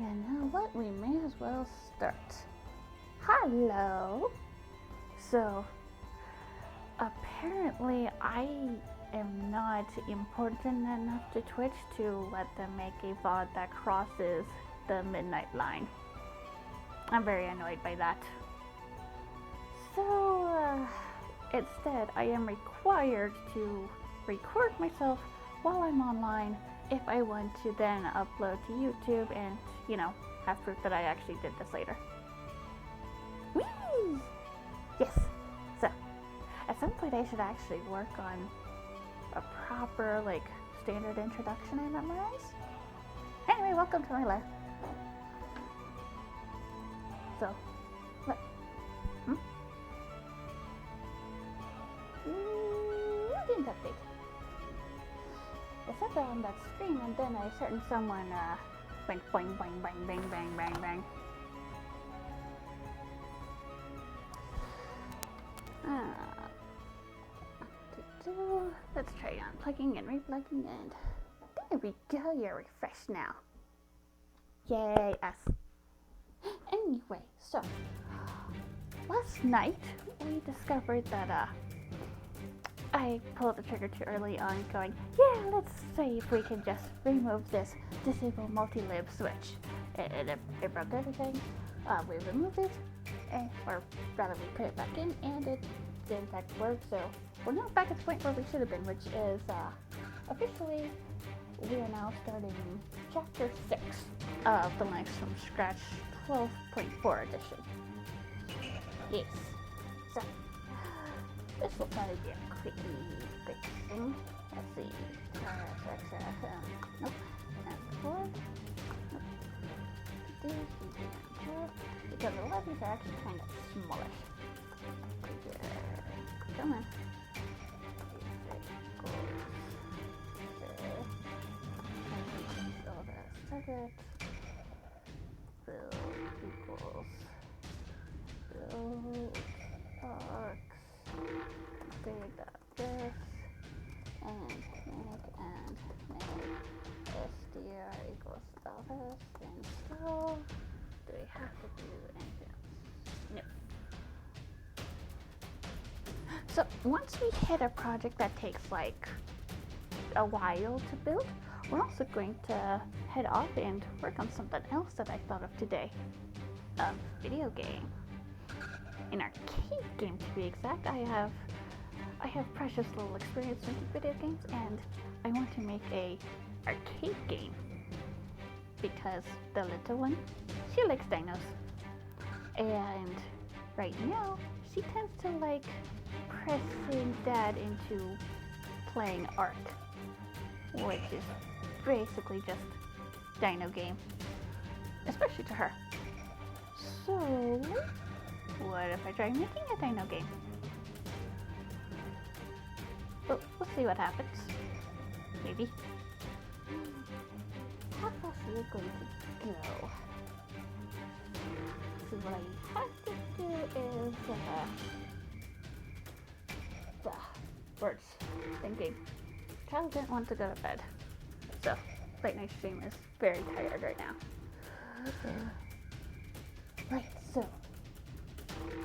You know what? We may as well start. Hello! So, apparently, I am not important enough to Twitch to let them make a VOD that crosses the midnight line. I'm very annoyed by that. So, instead, I am required to record myself while I'm online if I want to then upload to YouTube and, have proof that I actually did this later. Whee! Yes. So, at some point I should actually work on a proper, standard introduction I memorize. Anyway, welcome to my life. So, what? Games update. I sat there on that screen and then a certain someone went boing boing bang bang bang bang bang. Let's try unplugging and replugging and there we go, you're refreshed now. Yay, us. Anyway, so last night we discovered that I pulled the trigger too early on going, yeah, let's see if we can just remove this disable multi-lib switch. It broke everything. We removed it, or rather we put it back in, and it did in fact work. So we're now back at the point where we should have been, which is officially we are now starting chapter 6 of the Linux from Scratch 12.4 edition. Yes. So this will probably be a quickie fixing. Let's see. Nope. And 4. Nope. Because the levies are actually kind of smallish. Come on. So that's target. Build equals build arcs. Big this and make str equals status, and so do we have to do anything else? No. So once we hit a project that takes a while to build, we're also going to head off and work on something else that I thought of today. A video game. An arcade game to be exact. I have precious little experience making video games, and I want to make a arcade game because the little one, she likes dinos, and right now she tends to like pressing dad into playing Ark, which is basically just dino game, especially to her. So what if I try making a dino game? We'll see what happens. Maybe. How fast are you going to go? So what I have to do is birds thinking. Child didn't want to go to bed, so late night stream is very tired right now. Right, so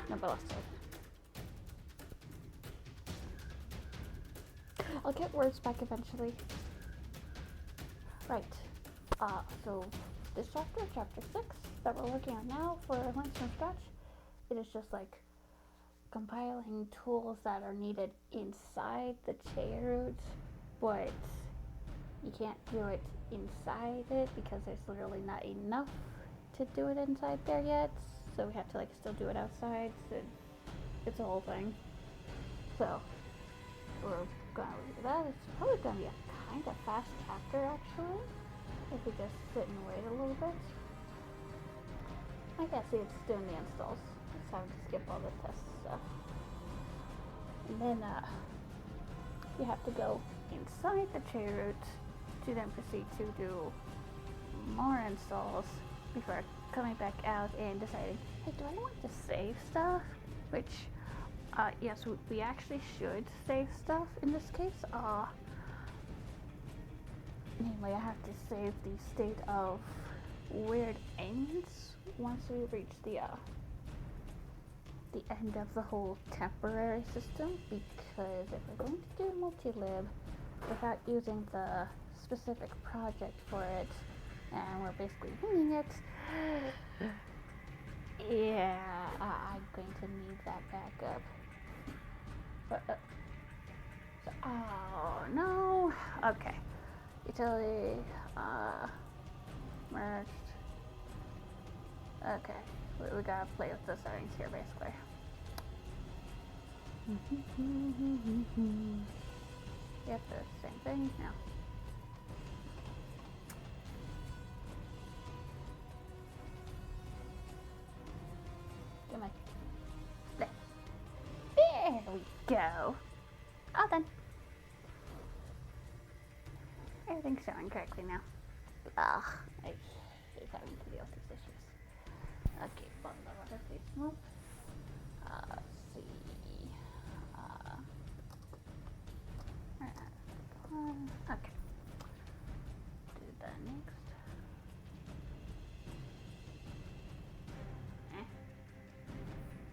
number last time. I'll get words back eventually. Right. So this chapter 6, that we're working on now for Linux from Scratch, it is just compiling tools that are needed inside the JRoot, but you can't do it inside it because there's literally not enough to do it inside there yet. So we have to still do it outside. So it's a whole thing. So we're gonna look at that. It's probably gonna be a kind of fast chapter actually, if we just sit and wait a little bit. I can't see it's doing the installs. Just having to skip all the test stuff. And then you have to go inside the JRoot to then proceed to do more installs before coming back out and deciding, hey, do I want to save stuff? Which yes, we actually should save stuff in this case. Namely, I have to save the state of where it ends once we reach the end of the whole temporary system, because if we're going to do multi-lib without using the specific project for it, and we're basically winging it, yeah, I'm going to need that backup. But, oh no, okay, utility, merged, okay, we gotta play with the settings here basically. Yep, the same thing now. Come on. There we go. All done. Everything's showing correctly now. Ugh, I hate having to deal with these issues. Okay, bundle water, please move. Let's see. Okay. Do that next.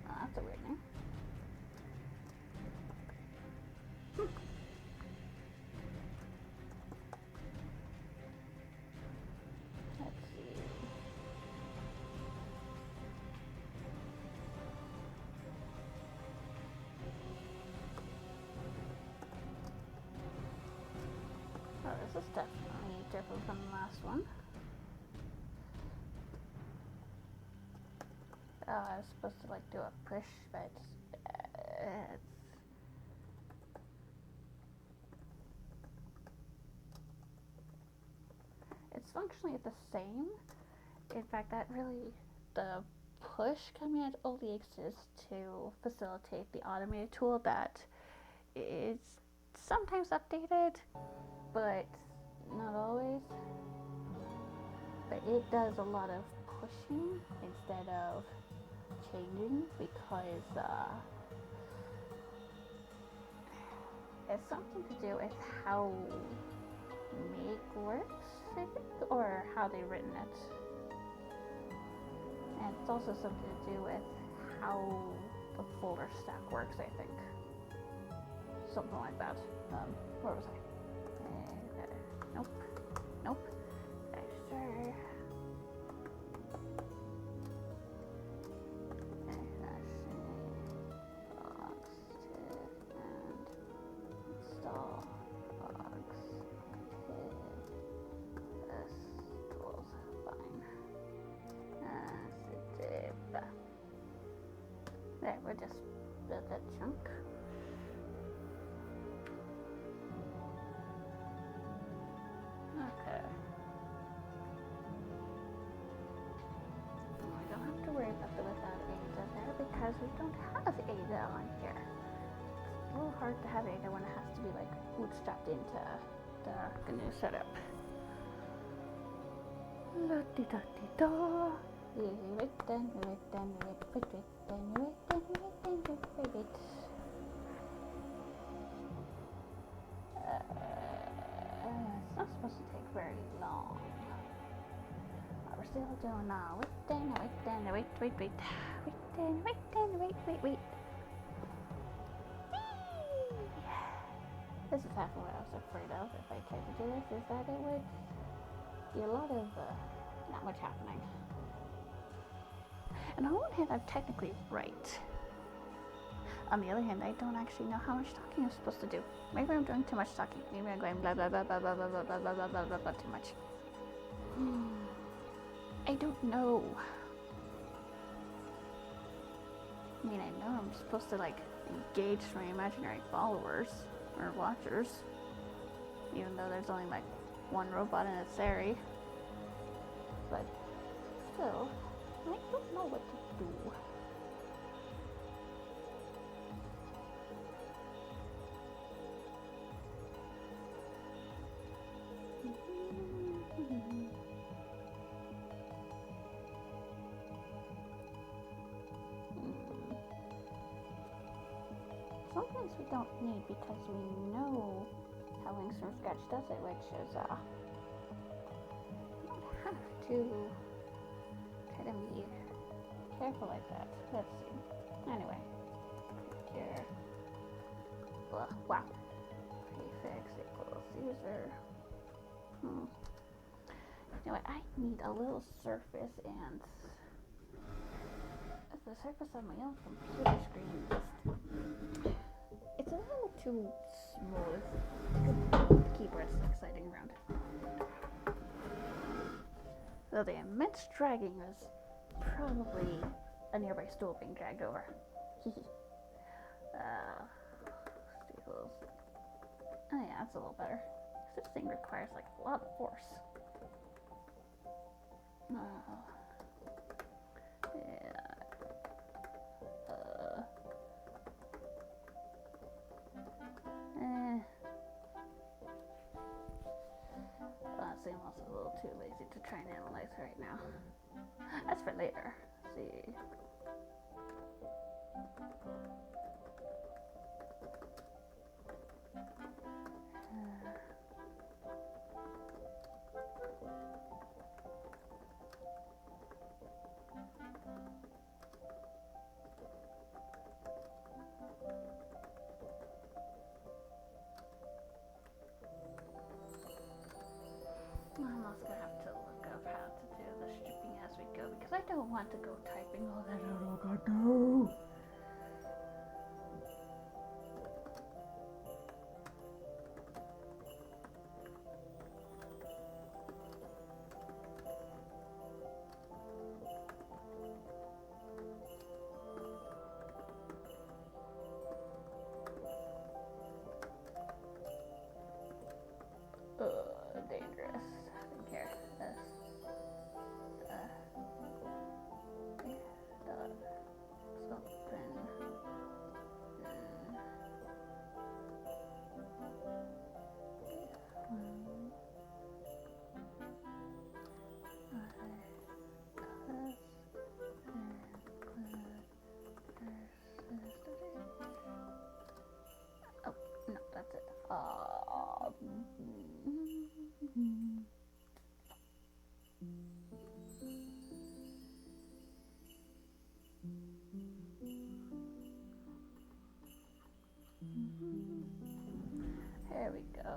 Oh, that's a weird name. Let's see. Oh, this is definitely different from the last one. Oh, I was supposed to like do a push, but it's functionally the same. In fact, that really, the push command only exists to facilitate the automated tool that is sometimes updated, but not always. But it does a lot of pushing instead of changing, because it's something to do with how make works, I think, or how they've written it. And it's also something to do with how the folder stack works, I think. Something like that. Where was I? Nope. Nope. Sure. There, we'll just build that chunk. Okay. We don't have to worry about the without Ada there, because we don't have Ada on here. It's a little hard to have Ada when it has to be like bootstrapped into the GNU setup. La-di-da-di-da. It's not supposed to take very long. We're still doing wait. This is half of what I was afraid of if I tried to do this, is that it would be a lot of not much happening. And on one hand, I'm technically right. On the other hand, I don't actually know how much talking I'm supposed to do. Maybe I'm doing too much talking. Maybe I'm going blah blah blah blah blah blah blah blah blah blah blah blah too much. I don't know. I mean, I know I'm supposed to like engage my imaginary followers or watchers, even though there's only like one robot in its area. But still, I don't know what to do. Some things we don't need because we know how Links from Scratch does it, which is, you don't have to careful like that. Let's see. Anyway, here. Wow. Prefix equals user. You know what? I need a little surface, and the surface on my own computer screen just, it's a little too smooth. The keyboard's exciting around. So the immense dragging is probably a nearby stool being dragged over. Equals. Oh yeah, that's a little better. This thing requires like a lot of force. Yeah. Honestly, I'm also a little too lazy to try and analyze right now. That's for later. Let's see. I'm also gonna have to look up how to do the stripping as we go because I don't want to go typing all that out. Oh god, no! Dangerous. Here. Oh, no, that's it. Here we go.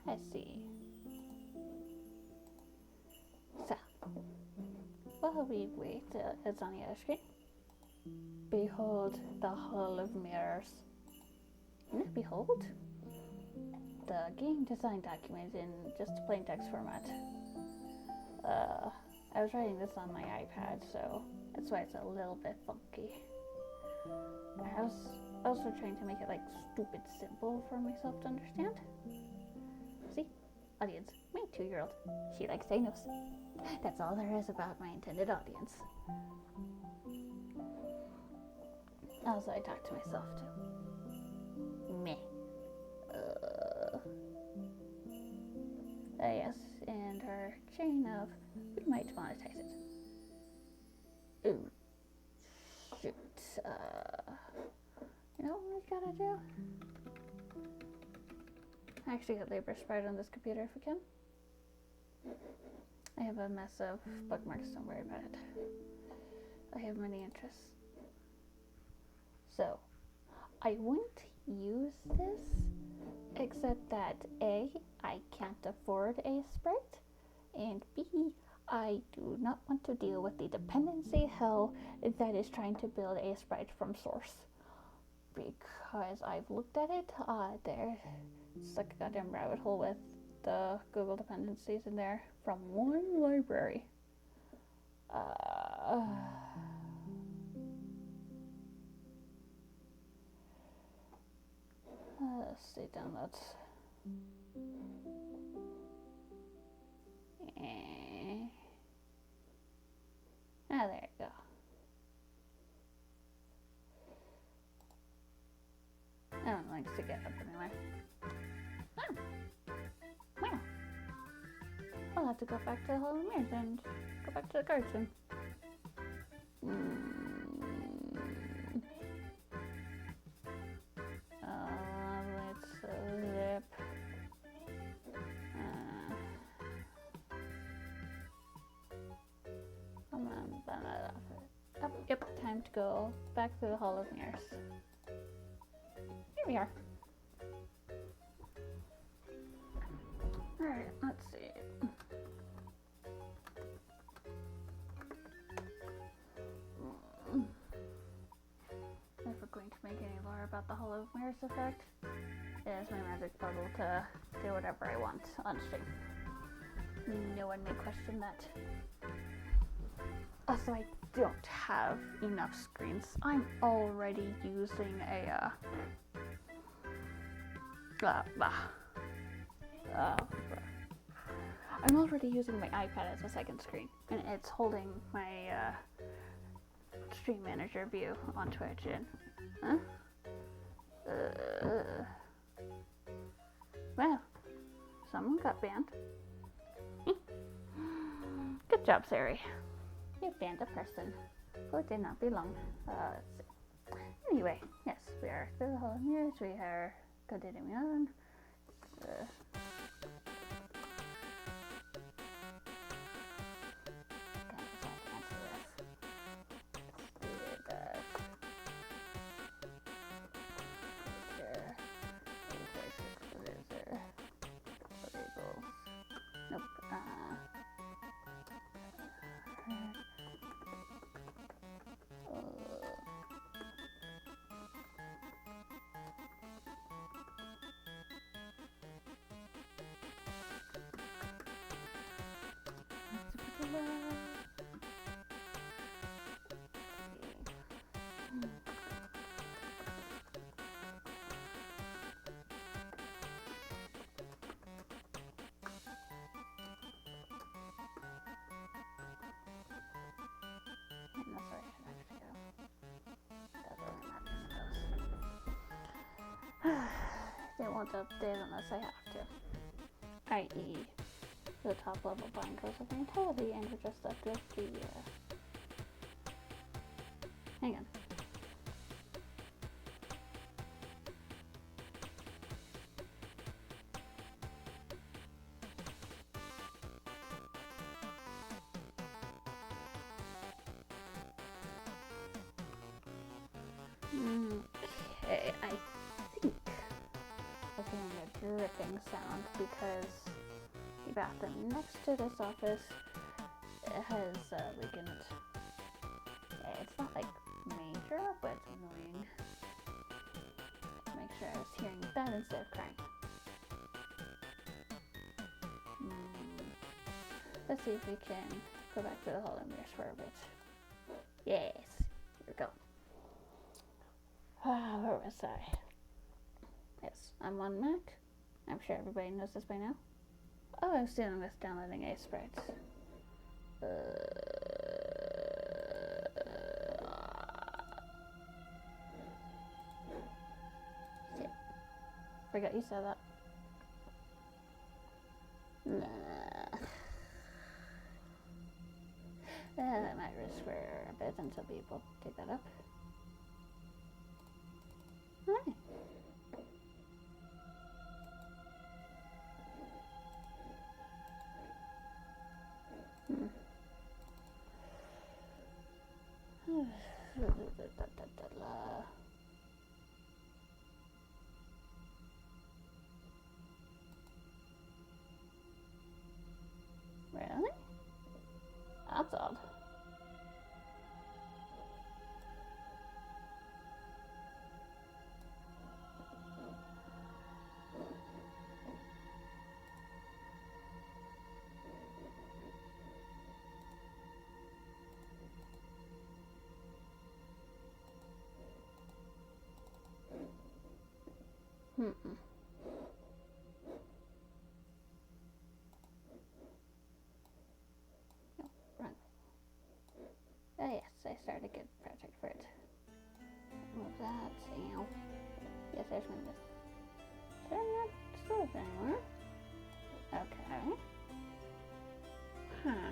Let's see. So, while we wait, it's on the other screen. Behold the Hall of Mirrors. Behold the game design document in just plain text format. I was writing this on my iPad, so that's why it's a little bit funky. I was also trying to make it like stupid simple for myself to understand. See? Audience, my 2-year-old. She likes Thanos. That's all there is about my intended audience. Also, I talk to myself too. Meh. Yes, and our chain of we might monetize it. Ooh. Shoot. You know what we gotta do? Actually get labor spread on this computer if we can. I have a mess of bookmarks, don't worry about it. I have many interests. So, I wouldn't use this, except that A, I can't afford a sprite, and B, I do not want to deal with the dependency hell that is trying to build a sprite from source. Because I've looked at it, it's like a goddamn rabbit hole with the Google dependencies in there from one library. Let's see, downloads. There you go. Links to GitHub anyway. Wow. I'll have to go back to the Hall of Mirrors and go back to the cards then. Let's zip. time to go back through the Hall of Mirrors. Here we are. Alright, let's see. If we're going to make any lore about the Hall of Mirrors effect, it is my magic bubble to do whatever I want on stream. No one may question that. Also, I don't have enough screens. I'm already using I'm already using my iPad as a second screen, and it's holding my stream manager view on Twitch. And well, someone got banned. Good job, Sari. You banned a person who did not belong. Let's see. Anyway, yes, we are through the Hall of Mirrors. We are continuing on. They won't update unless I have to. I.e., the top level bind goes with mentality, and we're just left with the. Hang on. Okay, I think we're getting a dripping sound because the bathroom next to this office has leaking. It's not like major, but it's annoying. Make sure I was hearing that instead of crying. Let's see if we can go back to the Hall of Mirrors for a bit. Yes, here we go. Where was I? Yes, I'm on Mac. I'm sure everybody knows this by now. Oh, I was dealing with downloading a sprites. Shit. Forgot you said that. Nah. That might risk for a bit until people take that up. Hi. Really? That's odd. No, run. Oh yes, I started a good project for it. Move that, ow. Yes, there's my list. So I'm not stored anymore. Okay. Huh.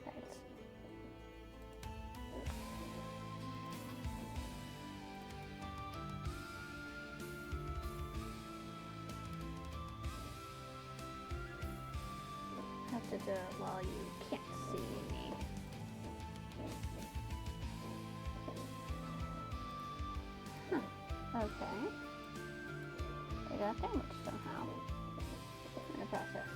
Right. Have to do it while you can't see me. got damaged somehow in the process.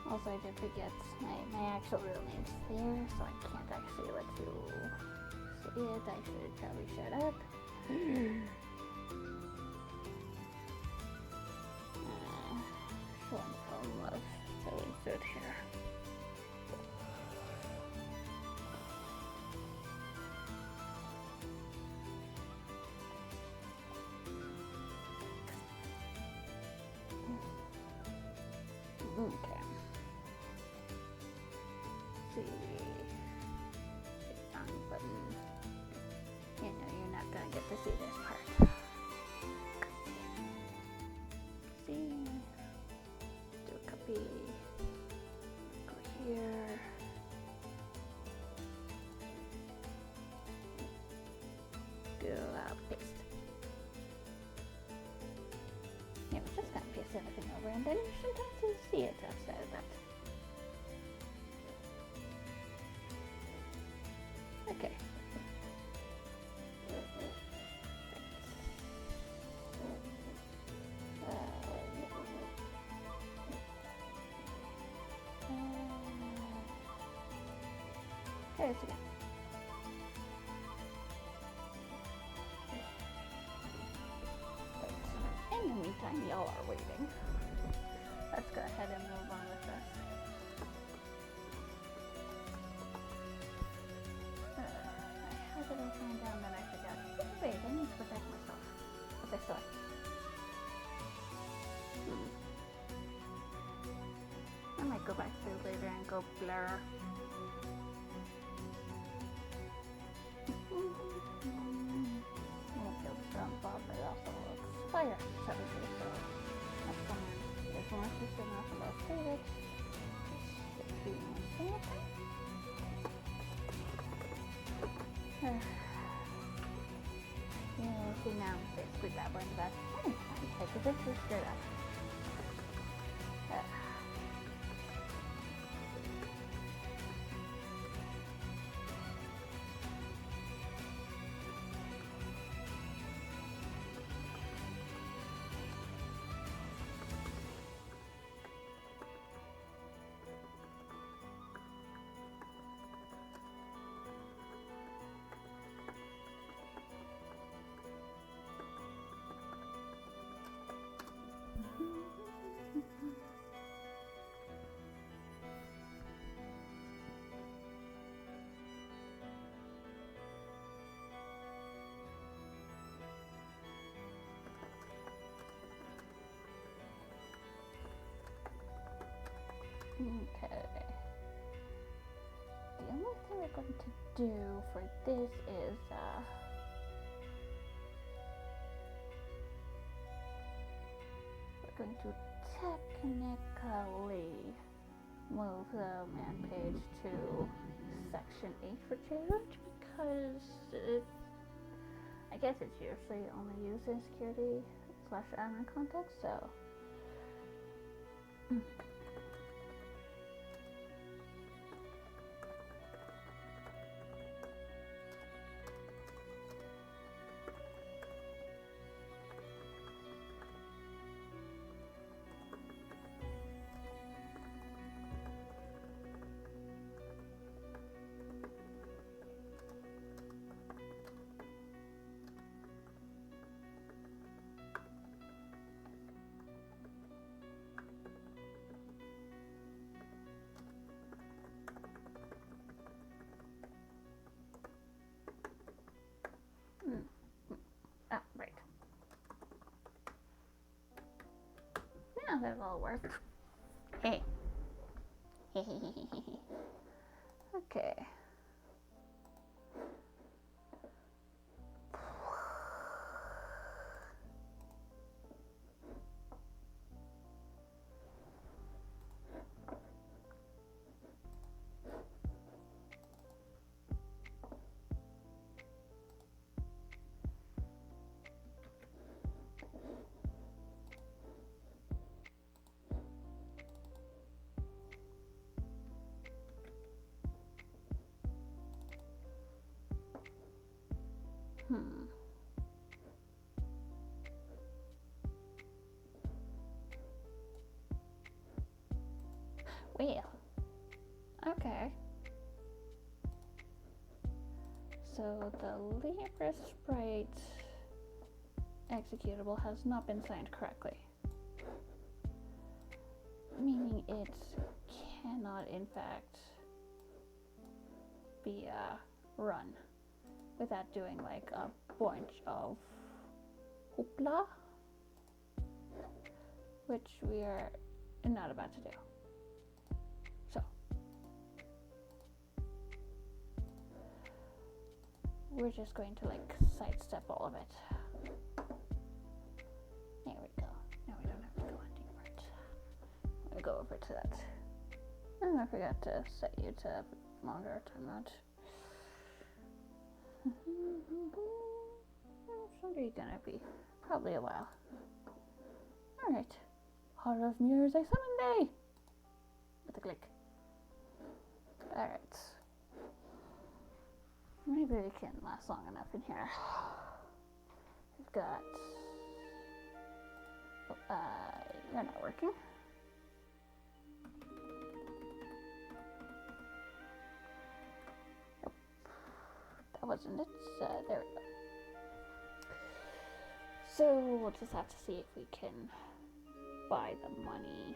Also, I did forget my actual real name's there, so I can't actually let you see it. I should probably shut up. One problem of filling through here. Okay. See. Wrong button. You know, you're not gonna get to see this part. See. Do a copy. Go here. Do paste. Yeah, we're just gonna paste everything over, and then you should have to see it outside of that. Okay. Try this again. In the meantime, y'all are waiting. Let's go ahead and move on with this. How did I find down that I forgot? Wait, I need to protect myself. Okay, so I might go back to later and go blur. Jump off, but also expire 7 days, so that's fine. There's more system off about Felix. Should be missing it. Yeah, see now, basically that one back. I could just screw up. Okay. The only thing we're going to do for this is we're going to technically move the man page to section 8 for challenge because I guess it's usually only used in security / admin context, so right. Now that'll all work. Hey. Okay. Well, okay. So the Libra Sprite executable has not been signed correctly, meaning it cannot in fact be run without doing like a bunch of hoopla, which we are not about to do. So we're just going to like sidestep all of it. There we go. Now we don't have to go hunting for it. Let me go over to that. And I forgot to set you to longer time mode. Someday gonna be probably a while. Alright. Heart of Mirrors, I summon thee! With a click. Alright. Maybe we can last long enough in here. We've got... you're not working. Nope. That wasn't it. There we go. So we'll just have to see if we can buy the money.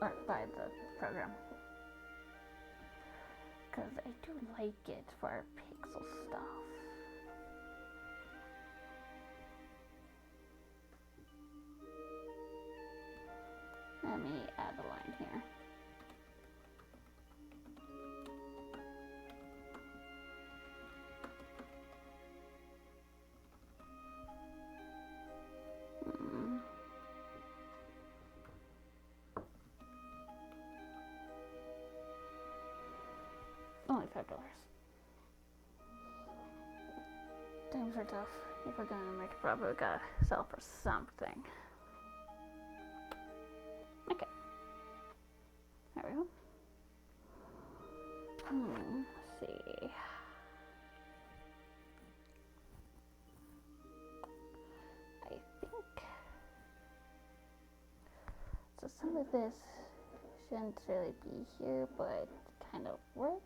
Or buy the program. Because I do like it for pixel stuff. Let me add a line here. Only $5. Times are tough. If we're gonna make a profit, we gotta sell for something. Okay. There we go. Let's see. I think so. Some of this shouldn't really be here, but kind of works.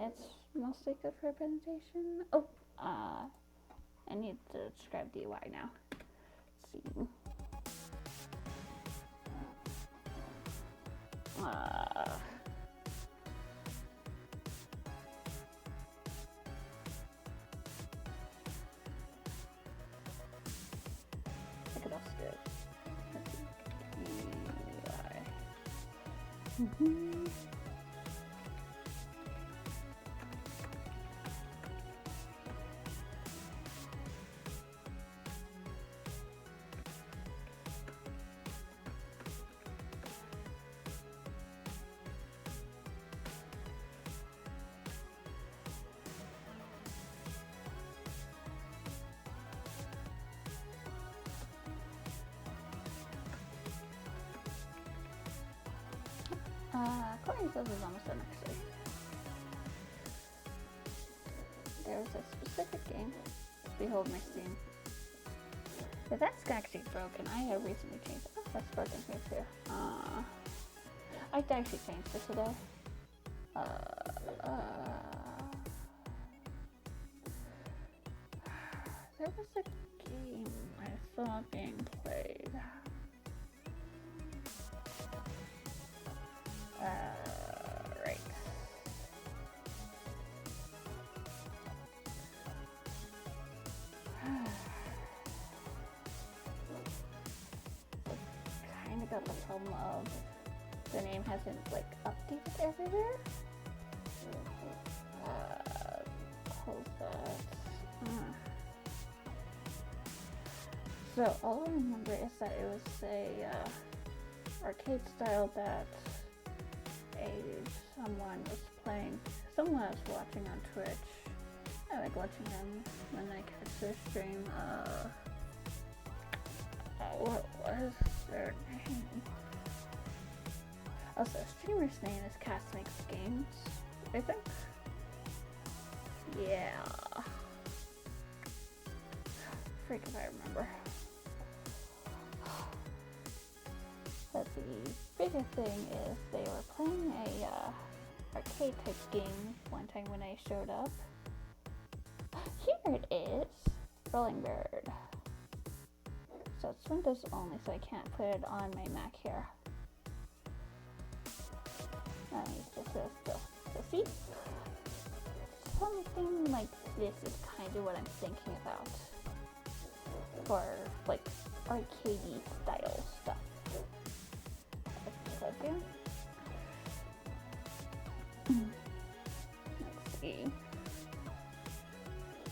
It's mostly good for a presentation. Oh, I need to describe the UI now. Let's see. I could also do it. UI. Courtney says is almost done actually. There's a specific game. Behold my Steam. If that's actually broken, I have recently changed it. Oh, that's broken here too. I actually changed it today. There was a game I saw being played. Right. Kind of got the problem of the name hasn't like updated everywhere. Close that. So all I remember is that it was a arcade style that someone was playing. Someone I was watching on Twitch. I like watching them when I catch their stream. What was their name? Oh, so the streamer's name is Cast Makes Games. I think. Yeah. Freak if I remember. But the biggest thing is they were playing a arcade type game one time when I showed up. Here it is. Rolling Bird. So it's Windows only, so I can't put it on my Mac here. So see? Something like this is kind of what I'm thinking about. For like arcadey style stuff. Let's plug in. Let's see.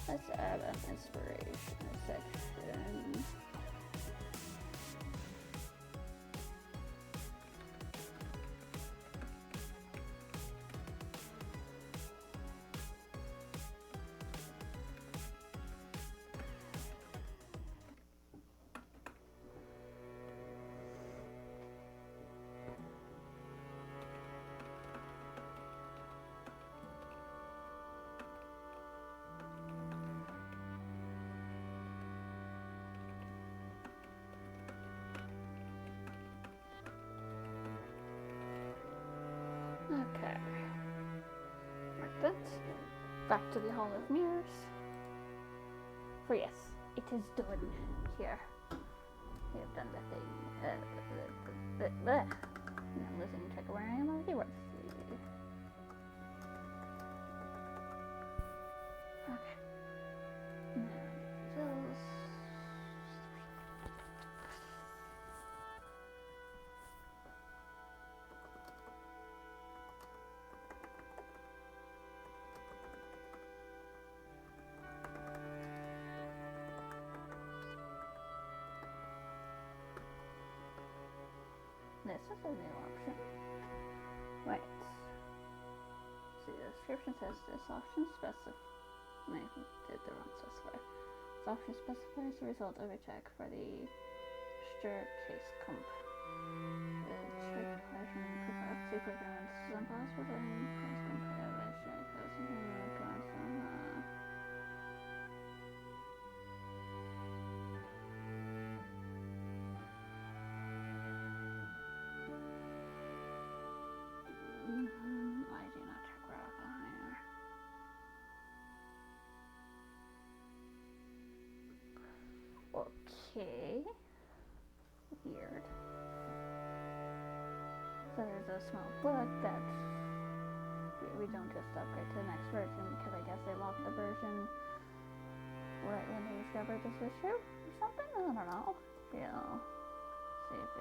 Let's add an inspiration section. Okay. Mark that. Back to the Hall of Mirrors. For yes, it is done here. We have done the thing. I'm losing track of where I am already. Let's see. Okay. Now, those. This is a new option. Right. See, the description says this option specifies. I did the wrong specifier. This option specifies the result of a check for the staircase comp. The check version complexity program is impossible to cross compare with I do not check rock higher. Okay. Weird. So there's a small book that we don't just upgrade to the next version because I guess they locked the version right when they discovered this issue or something? I don't know. Yeah. CV.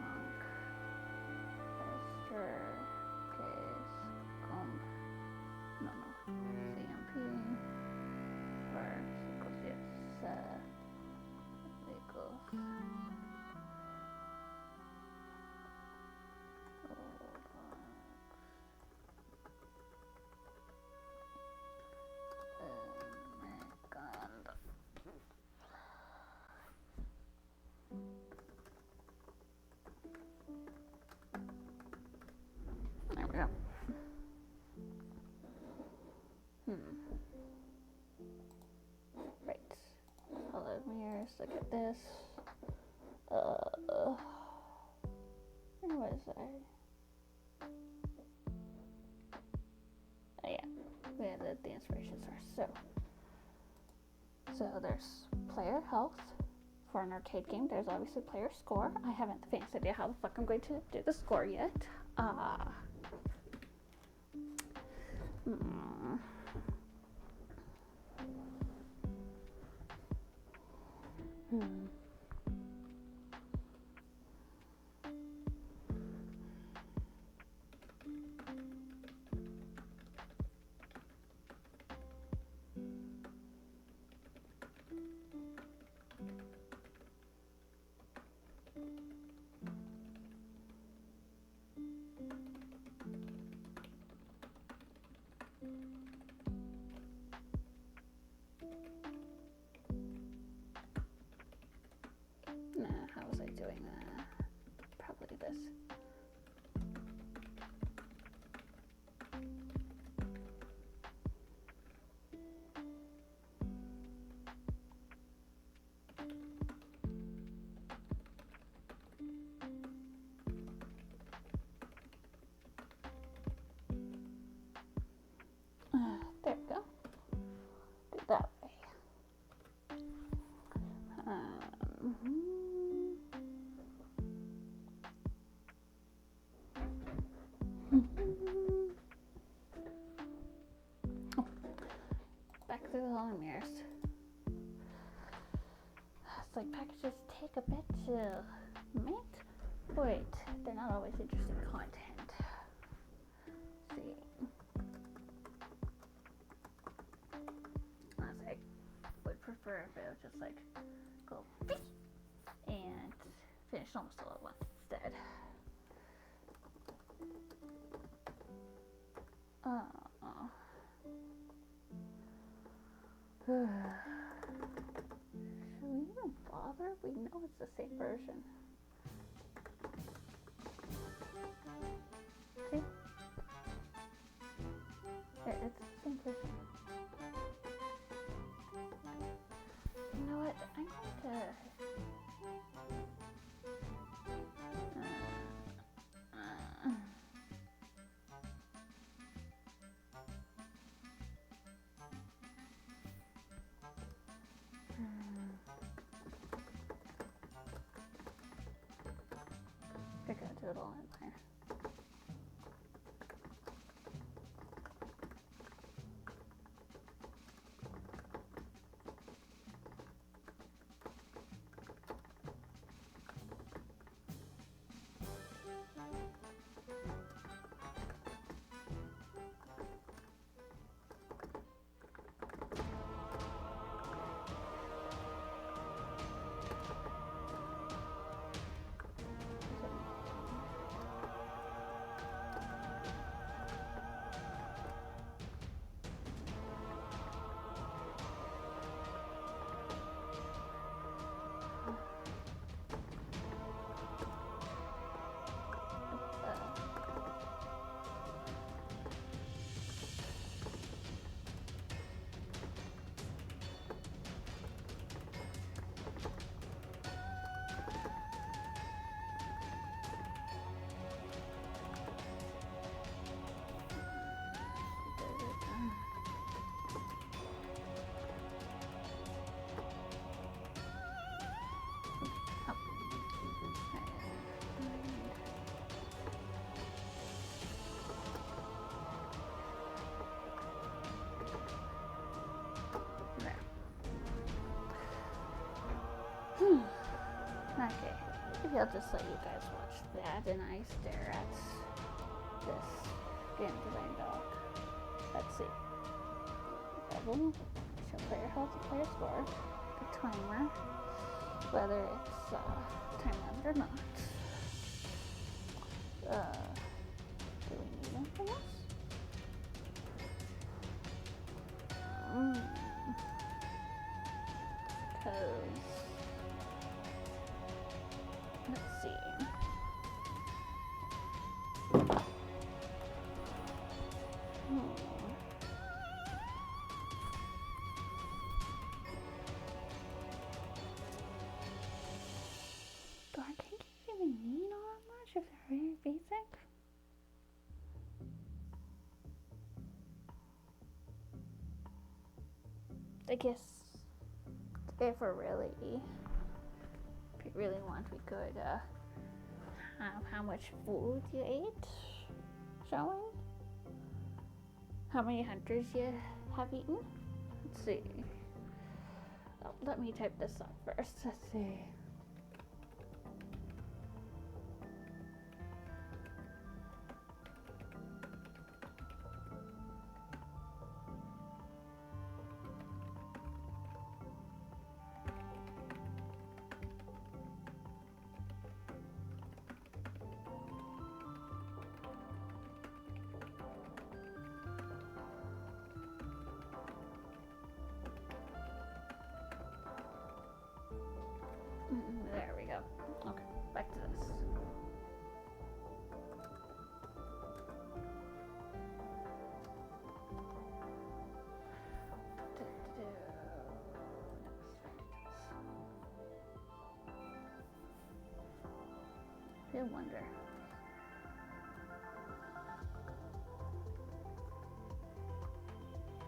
Monk. Staircase. Comp. No. CMP. First equals yes. Equals. There we go. Right. Hello mirrors, look at this. Where was I? Oh yeah, we had the inspiration source. So there's player health. For an arcade game, there's obviously player score. I haven't the faintest idea how the fuck I'm going to do the score yet. like packages take a bit to mint. Wait, they're not always interesting content. Let's see. I would prefer if it was just like go and finish almost all at once instead. Should we even bother? We know it's the same version. See? It's the same version. You know what? I'm going to... I gotta do it all in there. Okay, maybe I'll just let you guys watch that and I stare at this game design doc. Let's see. Level, show player health, player score, the timer, whether it's time limit or not. Do we need anything else? Because let's see. Dark Hankies even need all that much if they're very basic? I guess if we really want, we could have how much food you ate showing, how many hunters you have eaten. Let's see. Oh, let me type this up first. Let's see. There we go. Okay, back to this. I wonder.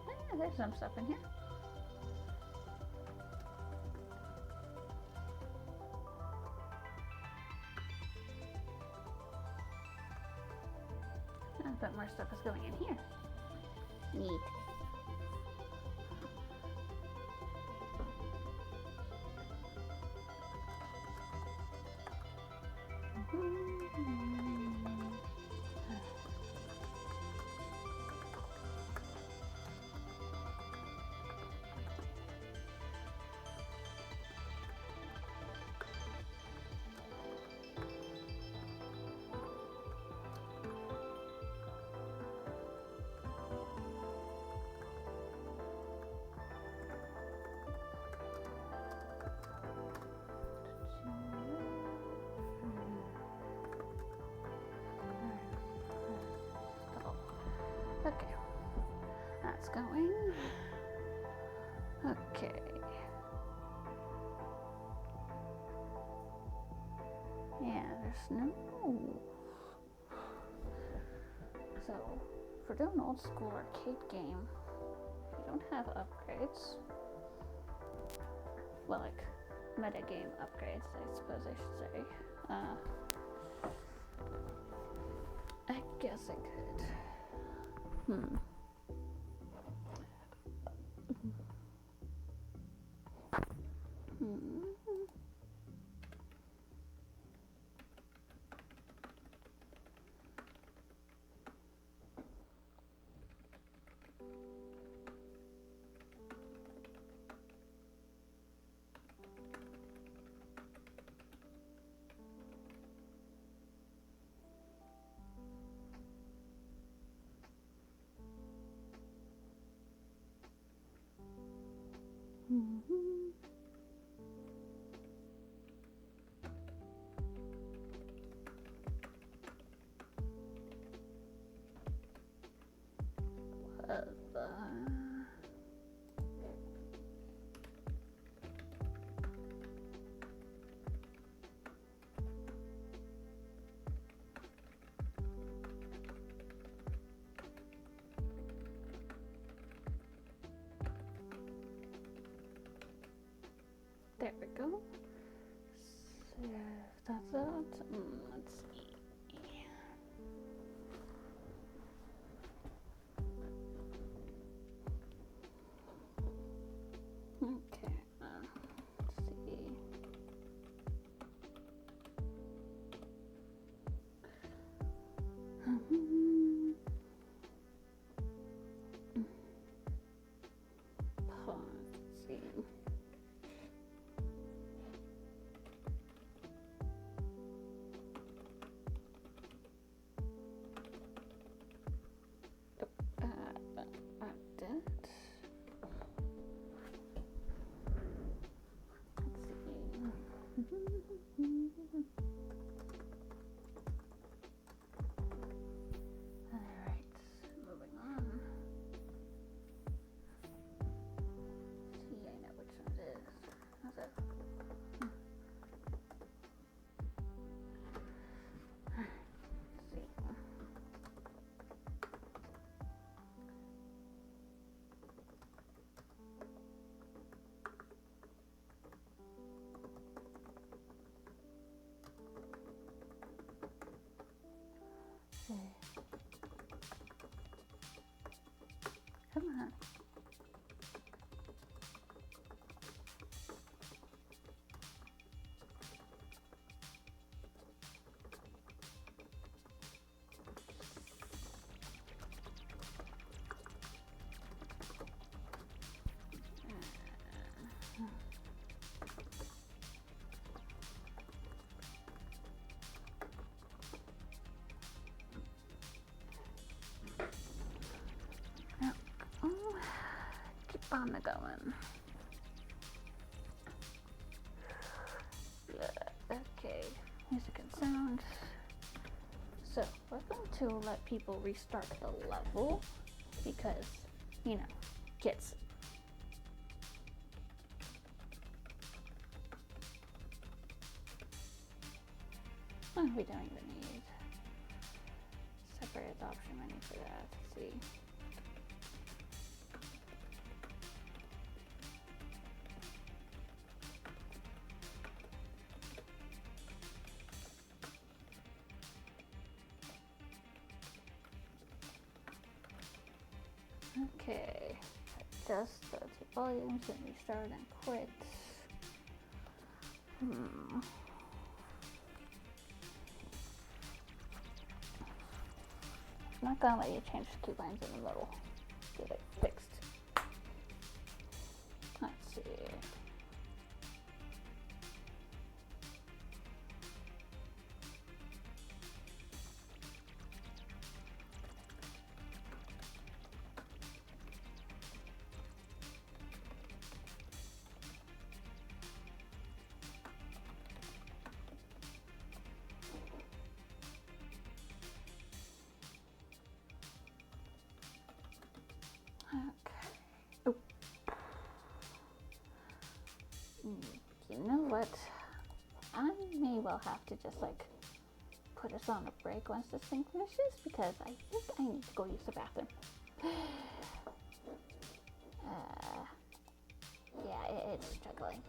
Yeah, there's some stuff in here. I bet more stuff is going in here. Neat. Okay, that's going. Okay. Yeah, there's no. So, for doing old school arcade game, you don't have upgrades. Well, like metagame upgrades, I suppose I should say. I guess I could. There we go. So that's it. Let's see. Okay. Let's see. Let's see. Alright, moving on. See, I know which one it is. How's that? Let's see. Come on. Keep on the going. Okay, music and sound. So we're going to let people restart the level because, you know, kids. Oh, we don't even need separate adoption menu for that. Let's see. Okay, adjust the volumes and restart and quit. I'm not gonna let you change the 2 lines in the middle. Get it fixed. Let's see. You know what? I may well have to just like put us on a break once this thing finishes because I think I need to go use the bathroom. Yeah, it's struggling.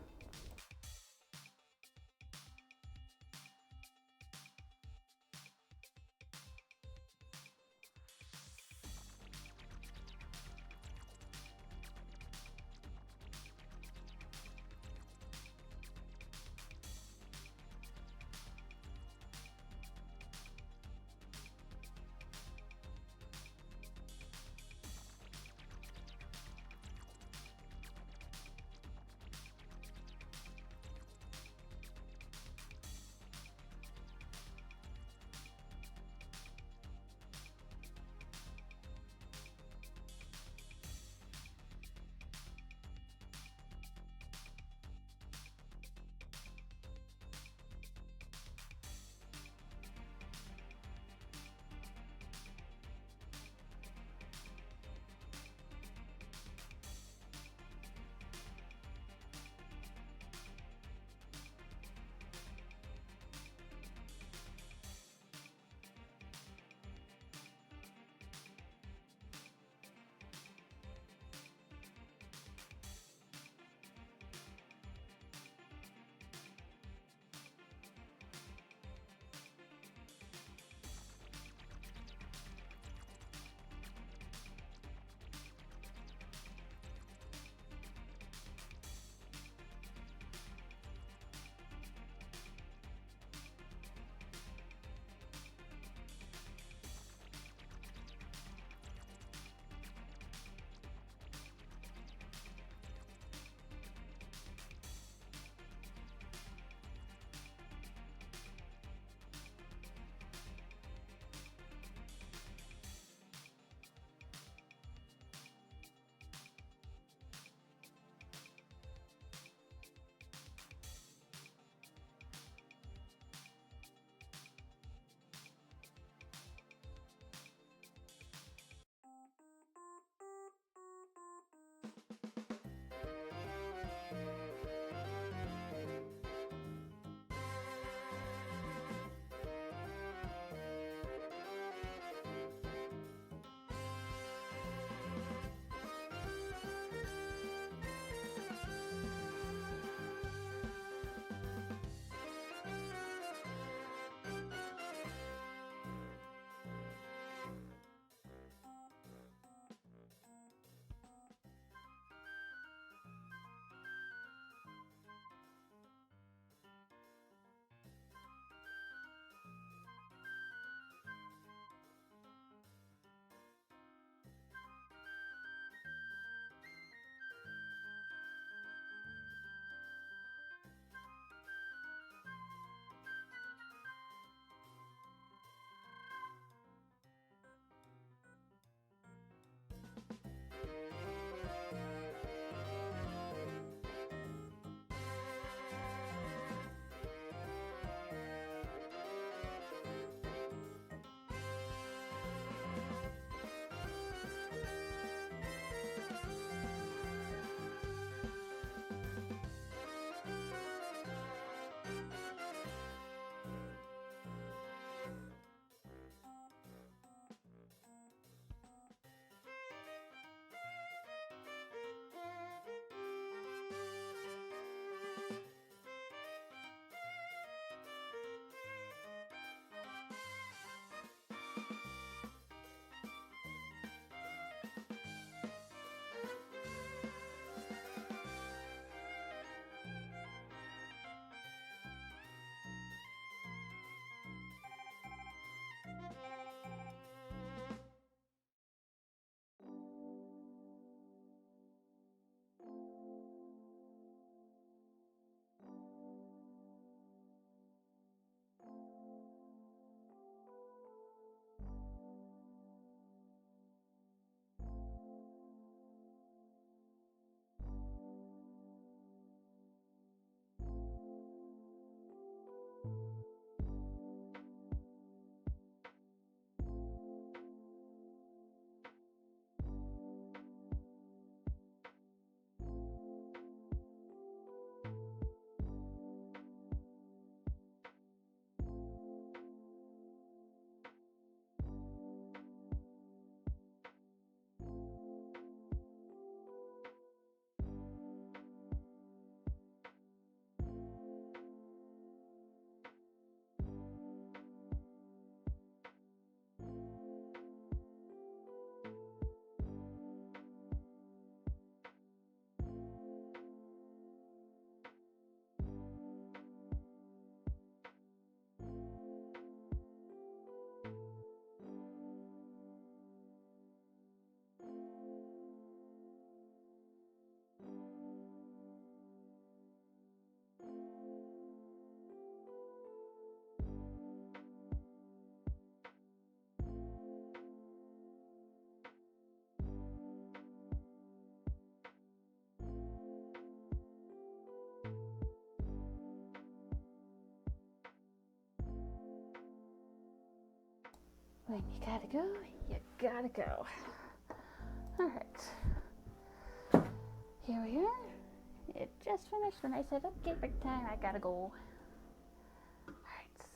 When you gotta go, you gotta go. Alright. Here we are. It just finished when I said, okay, break time, I gotta go. Alright.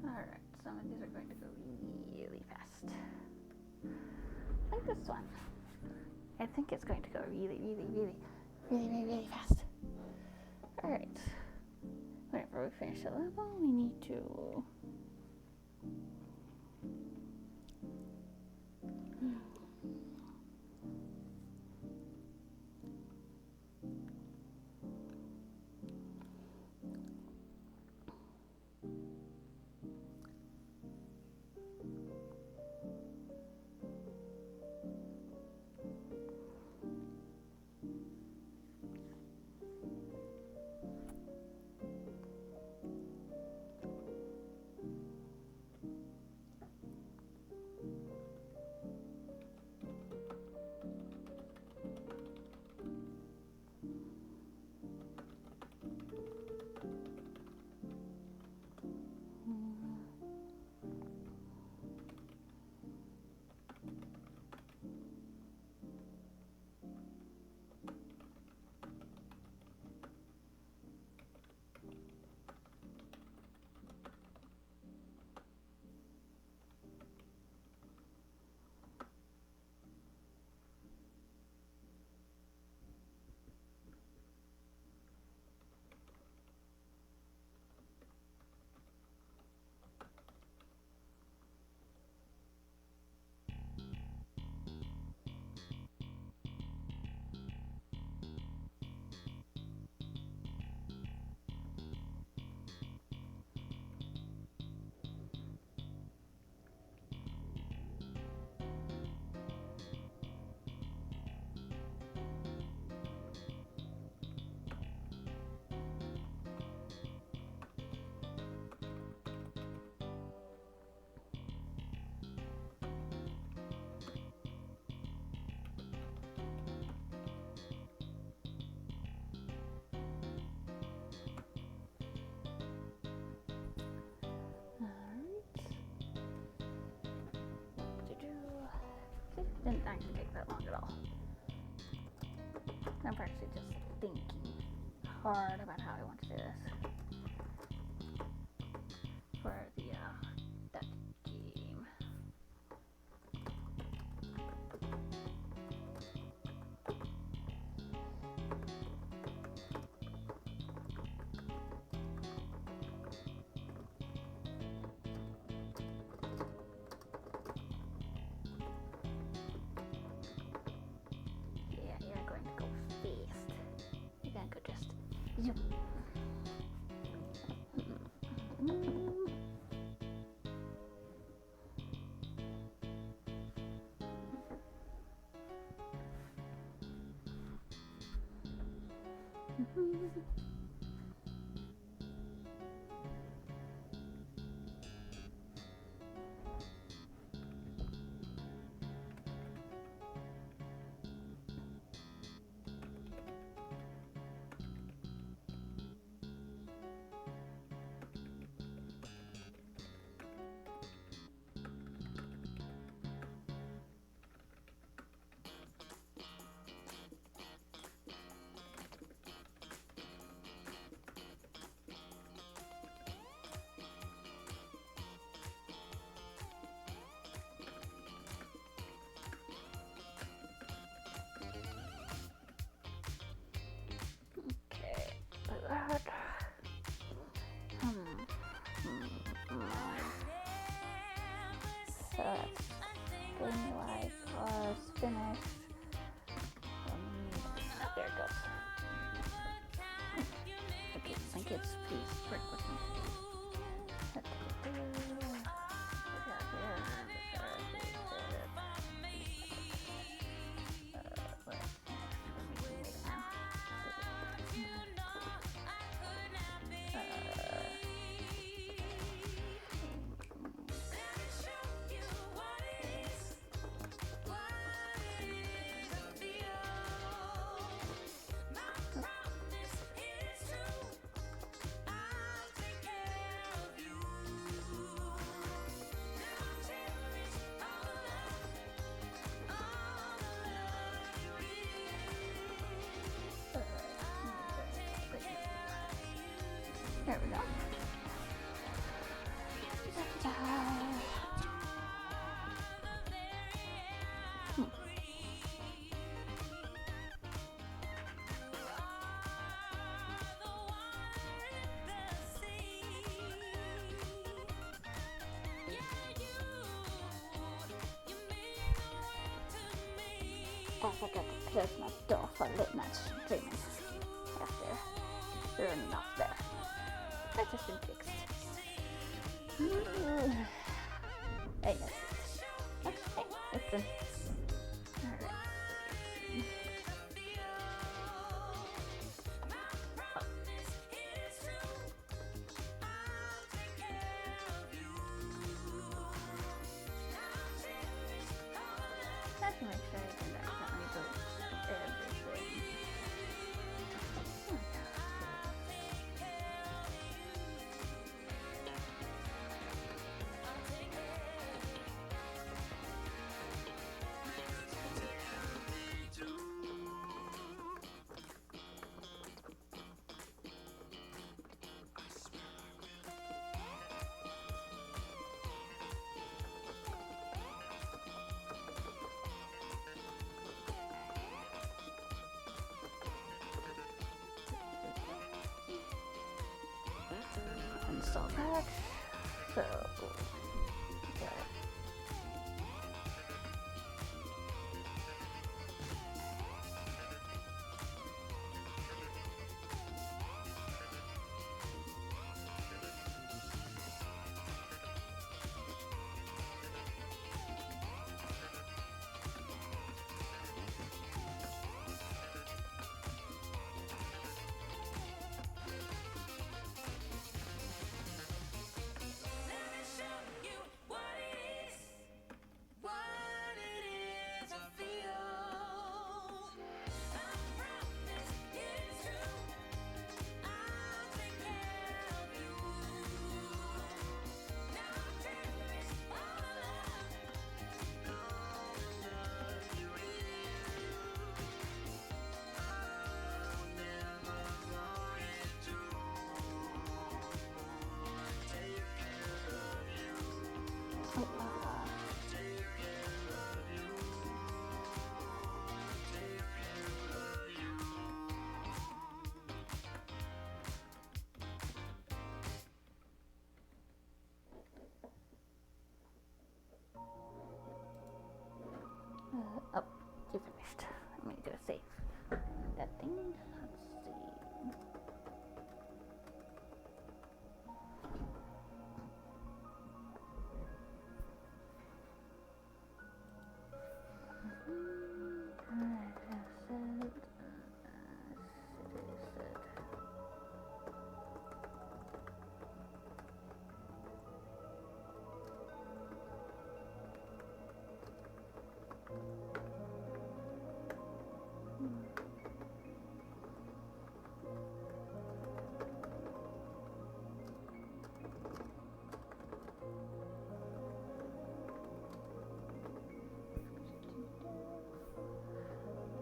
Alright, some of these are going to go really fast. Like this one. I think it's going to go really fast. Alright. Whenever we finish a level, we need to... Didn't actually take that long at all. I'm actually just thinking hard about how I want to do this for the that game. Yeah, you're going to go fast. You're going to go just zoom. There we go. I forgot to close my door for late night streaming after running off there. That has been fixed. Hey, okay, it's done. Alright. Let's make sure I can accidentally delete everything. Install that. So, okay. Oh, you finished. Let me do a save. That thing. Let's see. Alright, asset.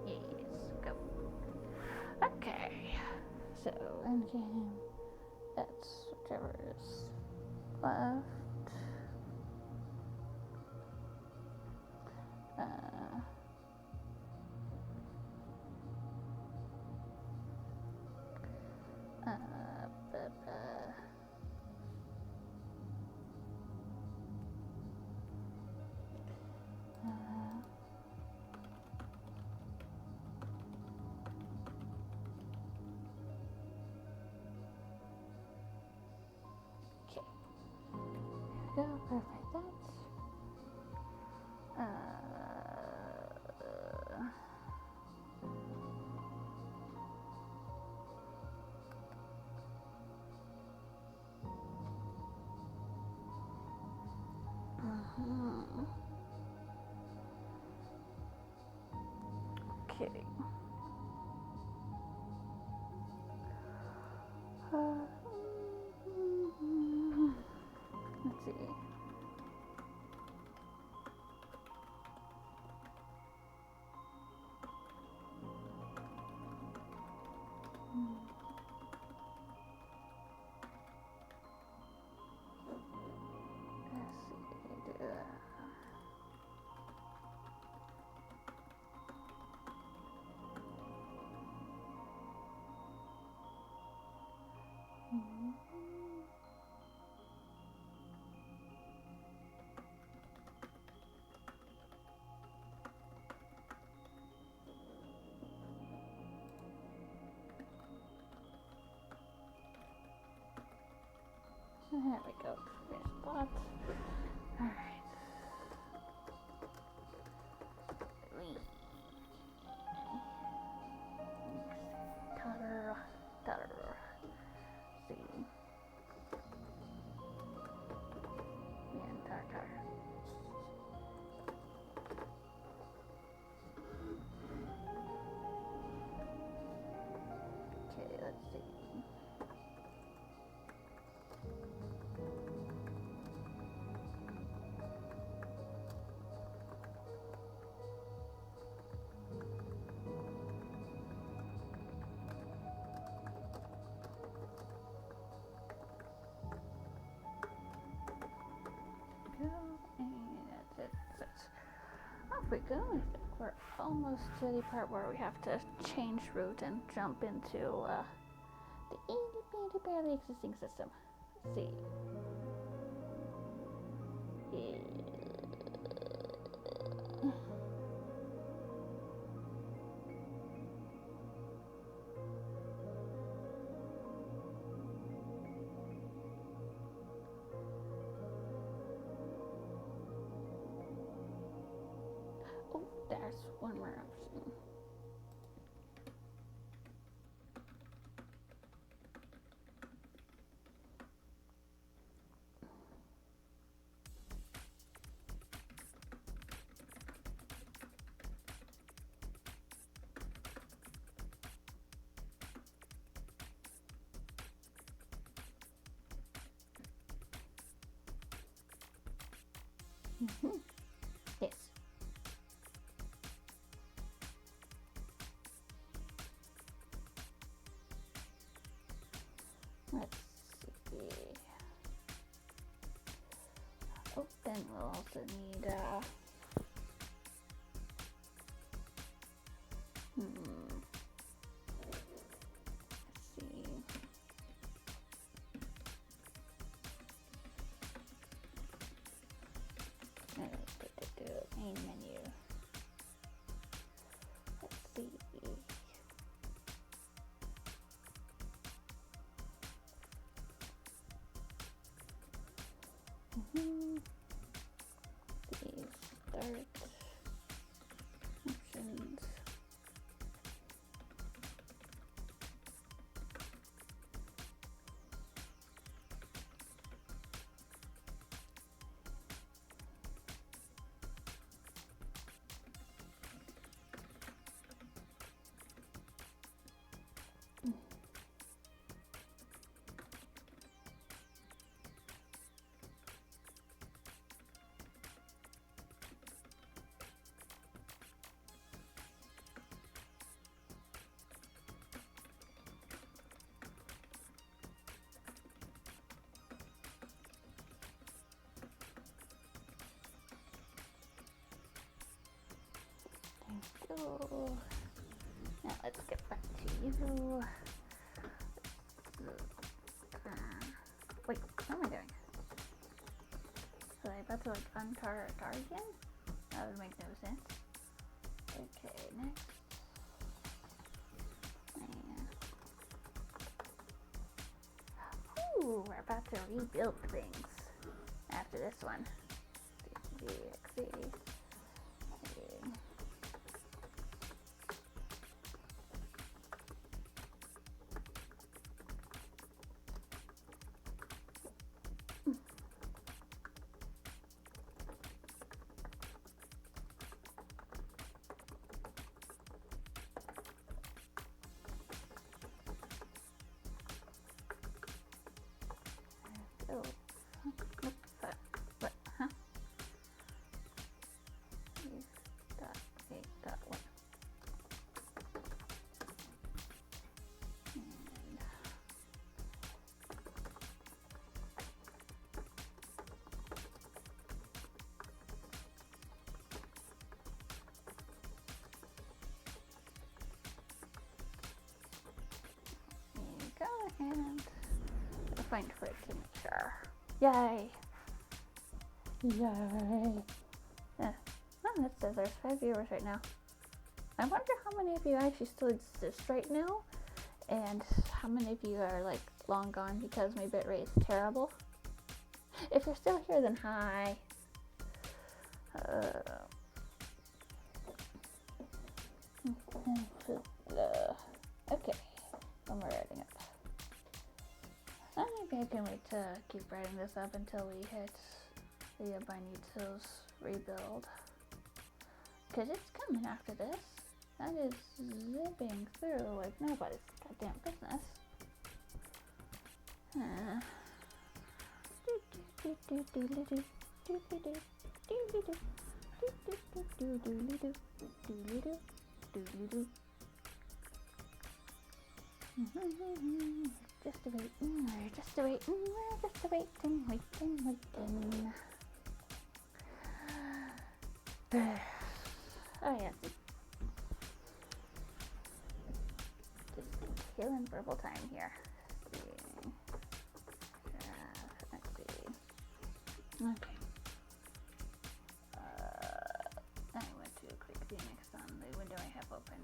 Yes, go. Okay. So, endgame. That's whichever is left. Okay. There we go. Perfect. That. Okay. Let's see. we go. We're almost to the part where we have to change route and jump into the itty barely existing system. Let's see. Oh, there's one more option. Yes. Let's see. Oh, then we'll also need let's see. Main menu. Let's see. See, start options. Go. Now let's get back to you. Wait, what am I doing? So I about to like untar a car again? That would make no sense. Okay, next. Ooh, we're about to rebuild things after this one. DXC. Oh, what? Huh? Dot 8.1. There you go, and I'll find for it to make sure. Yay! Yay! Yeah. Oh, it says there's 5 viewers right now. I wonder how many of you actually still exist right now, and how many of you are like long gone because my bitrate is terrible. If you're still here, then hi. Okay, when we're writing up. Maybe I can wait to keep writing this up until we hit the Binutils rebuild. Because it's coming after this. That is zipping through like nobody's goddamn business. Just waiting, we're just waiting, we're just waiting. Oh yes. Just killing verbal time here. Let's see. Okay. I went to click the next on the window I have open.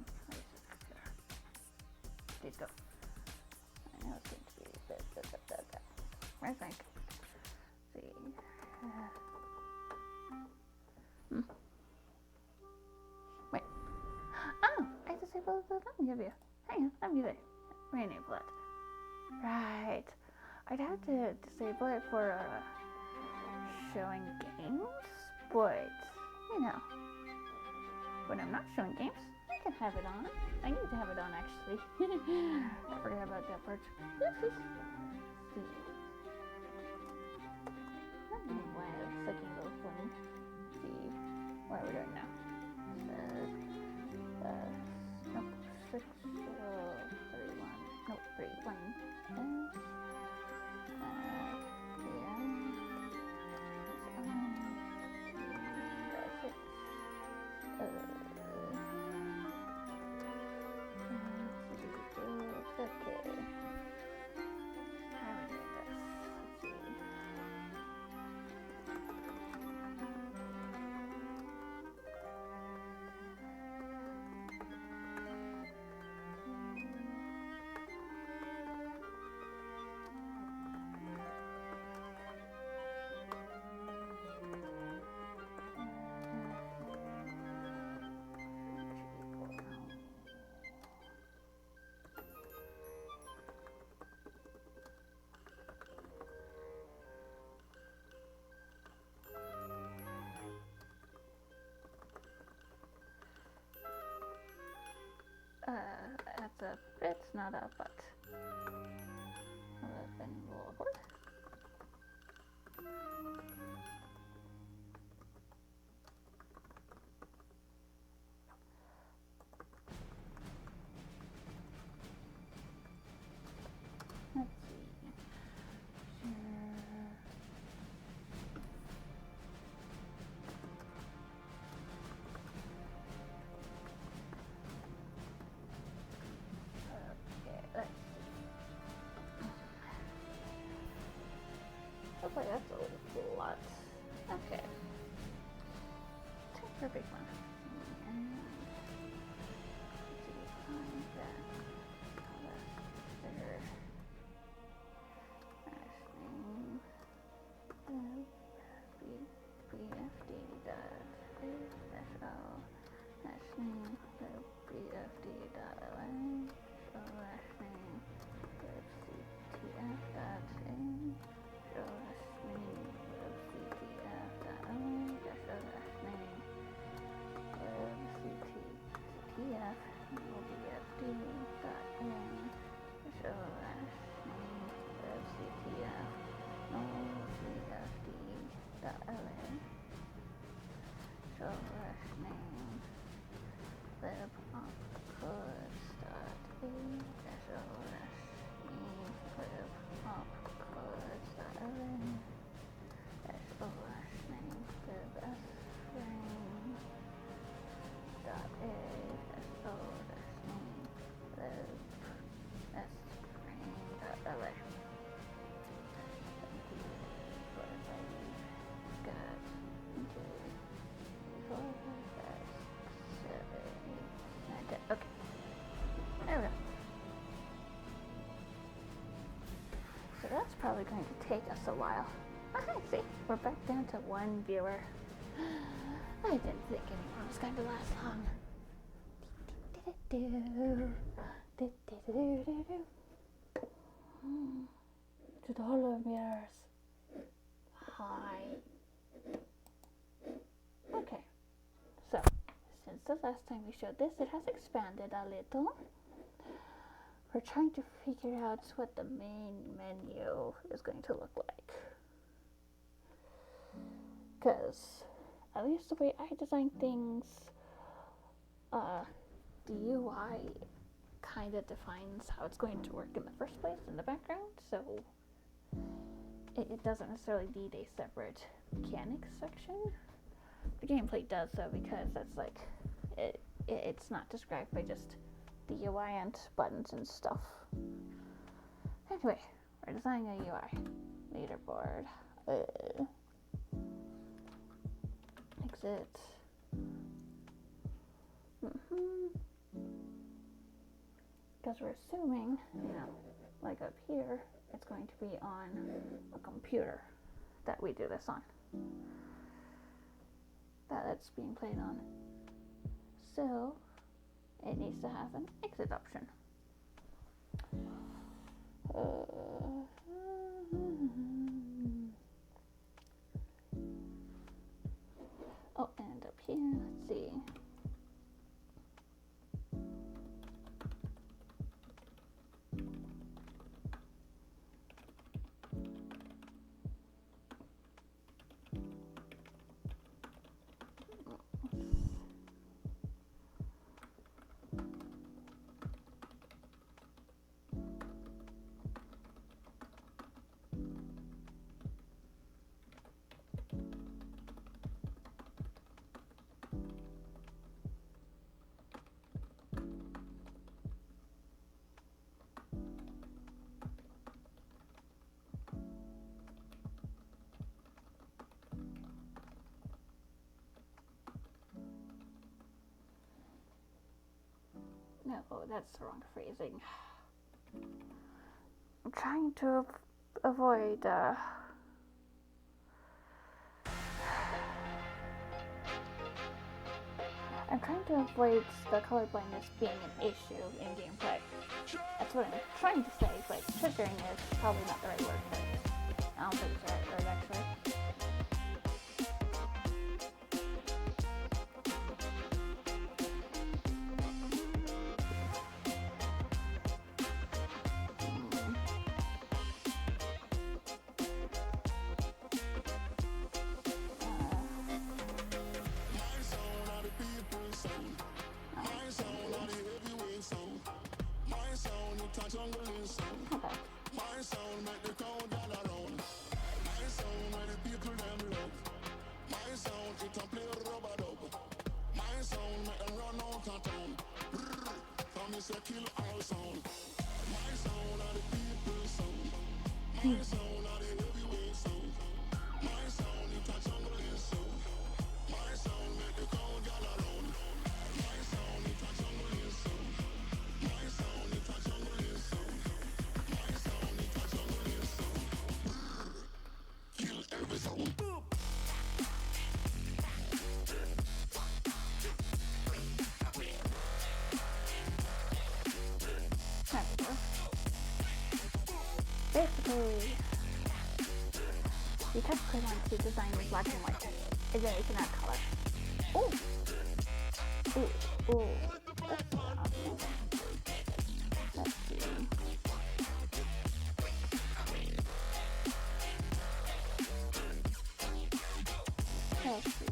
Please go. I know it's going to be that. Where's my? See. Wait. Oh, I disabled the thumb view. Hang on, let me re-enable it. Right. I'd have to disable it for showing games, but you know, when I'm not showing games, I can have it on. I need to have it on actually. I forgot about that part. See. I don't know why I was sucking those ones. See what we're doing now. Nope, 6, 31, nope, 3, 1. That's a bit, not a but. Then we'll abort. Let's see. Hopefully that's a lot. Okay. Time for a big one. Okay. There we go. So that's probably going to take us a while. Okay, see, we're back down to one viewer. I didn't think anyone was going to last long. To the hollow mirrors. Hi. Okay, so since the last time we showed this, it has expanded a little. We're trying to figure out what the main menu is going to look like. Because, at least the way I design things, the UI kind of defines how it's going to work in the first place in the background, so it doesn't necessarily need a separate mechanics section. The gameplay does though, because that's like it's not described by just the UI and buttons and stuff. Anyway, we're designing a UI. Leaderboard. Exit. Because we're assuming, like up here, it's going to be on a computer that we do this on. That it's being played on. So, it needs to have an exit option. Oh, and up here, let's see. No, that's the wrong phrasing. I'm trying to avoid, I'm trying to avoid the colorblindness being an issue in gameplay. That's what I'm trying to say, but triggering is probably not the right word for it. I don't think it's the right word, actually. Basically, you technically want to design in black and white, and then you can add color. Ooh! Ooh, ooh. That's awesome. Let's see. Let's see.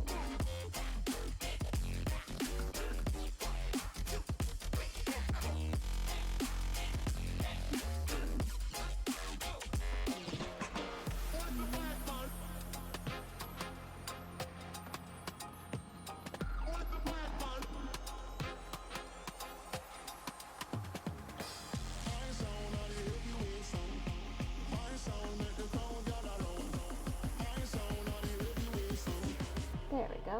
There we go.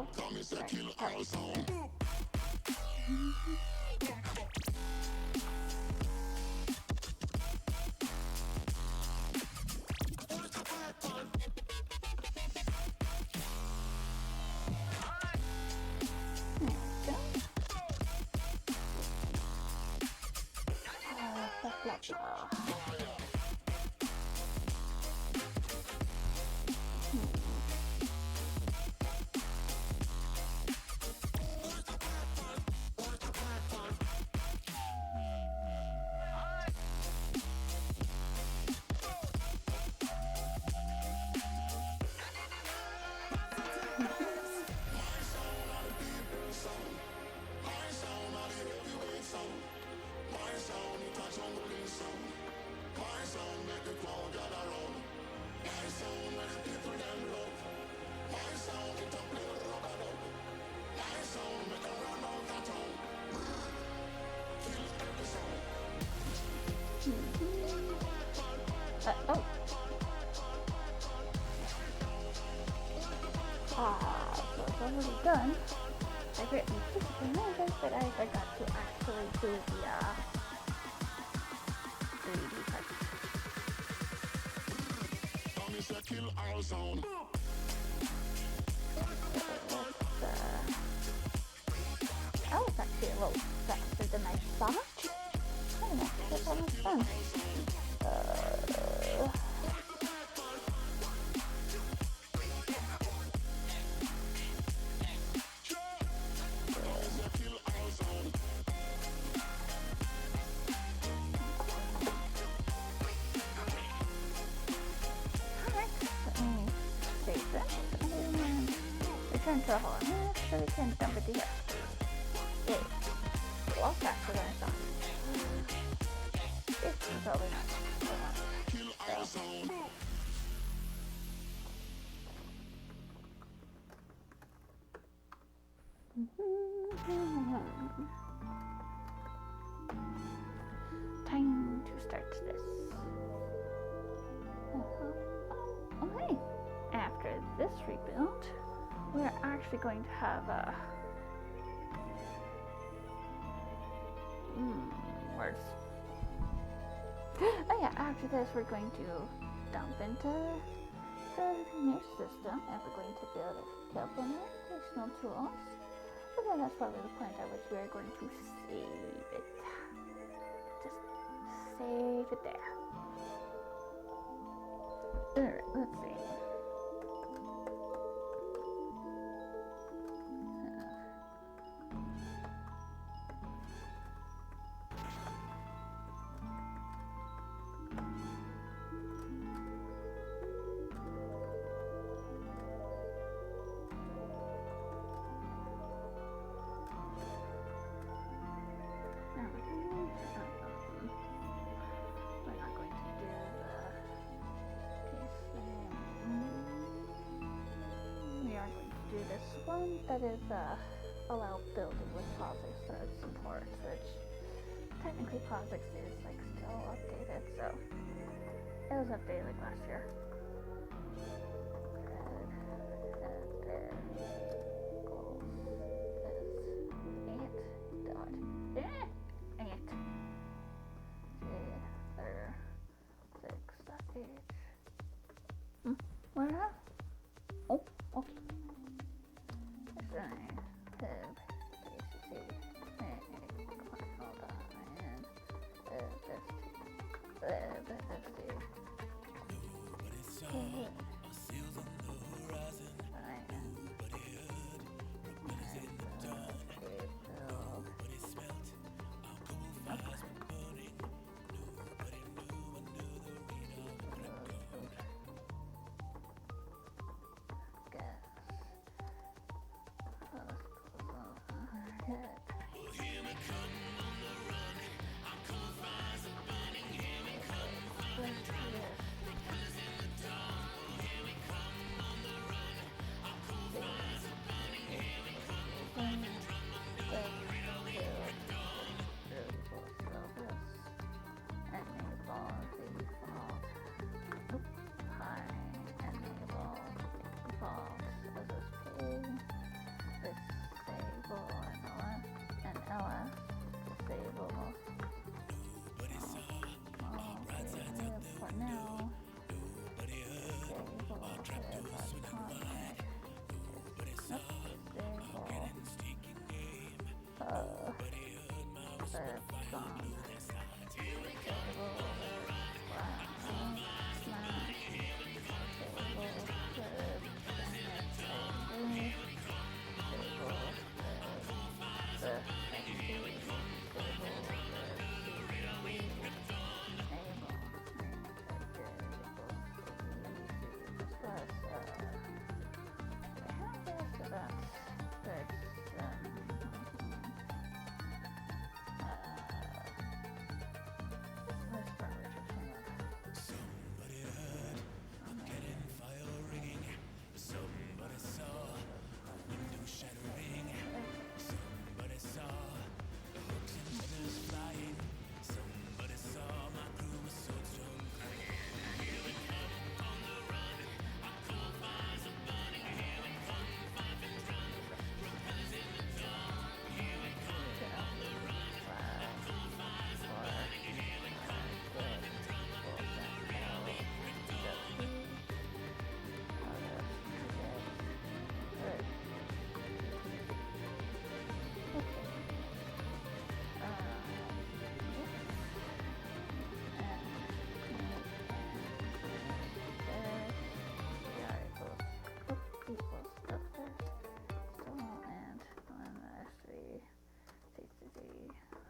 done. I greatly disappointed that I forgot to actually do the 3D part. That was actually a little faster than I thought. I don't know, that's so much fun. Return to the hole. So we can dump it here. Yay. A lot faster than I thought. It's probably not. So. Time to start this. Okay. After this rebuild, we're actually going to have a words. Oh yeah, after this we're going to dump into the new system and we're going to build a couple more additional tools. But then that's probably the point at which we are going to save it. Just save it there. Alright, let's see. Do this one that is allow building with POSIX thread support, which technically POSIX is like still updated, so it was updated like last year. Where at? Oh, okay.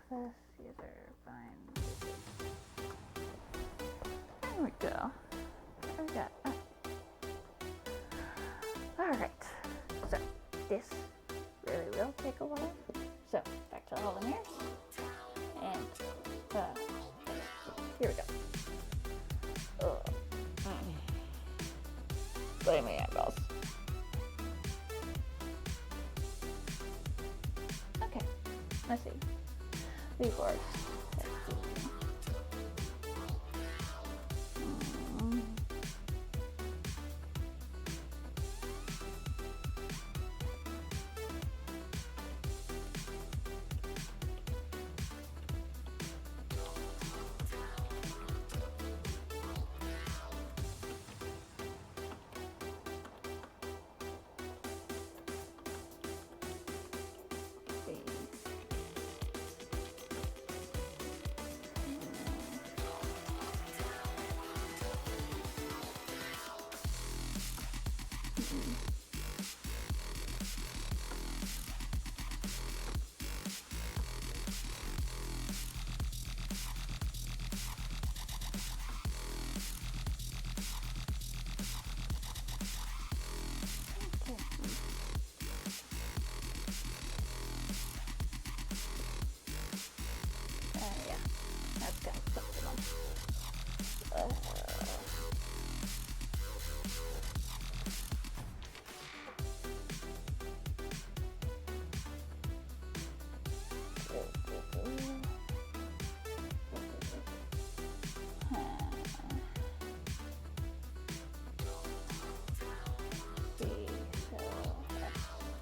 access user find. There we go. There we go. Alright. So, this really will take a while. So, back to all the mirrors. And, here we go. Blame my eyeballs. Okay, let's see. Rewards. Let's see.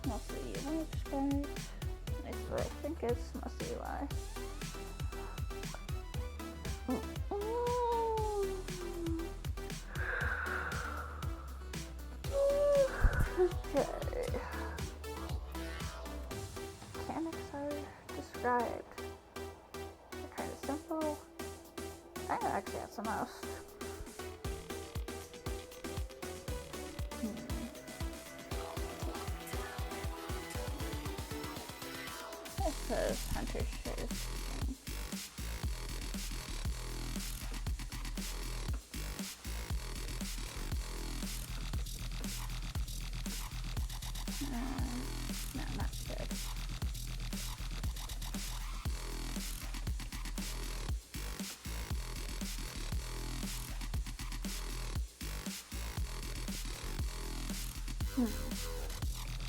Mostly UI That's what I think is mostly UI. Okay. Mechanics are described. They're kind of simple. I can actually add some else. This says Hunter shares. No, not good.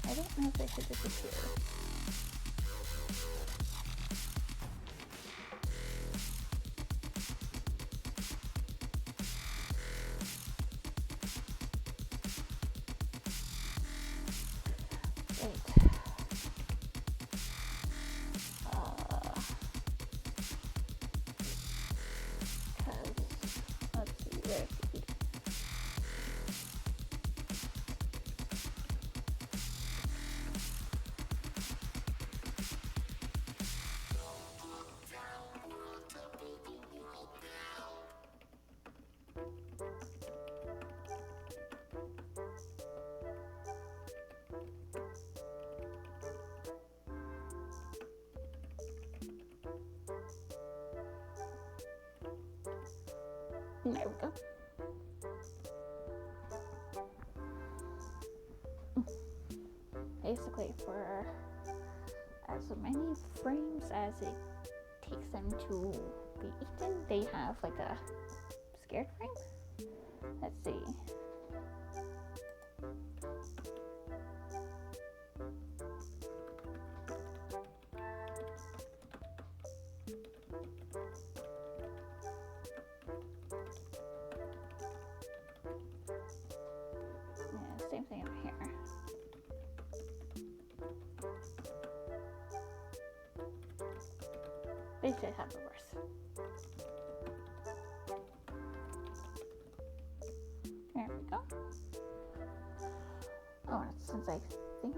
I don't know if they should disappear. There we go. Basically, for as many frames as it takes them to be eaten, they have like a scared frame. Let's see. Same thing over here. They should have the worst. There we go. Oh, and since I think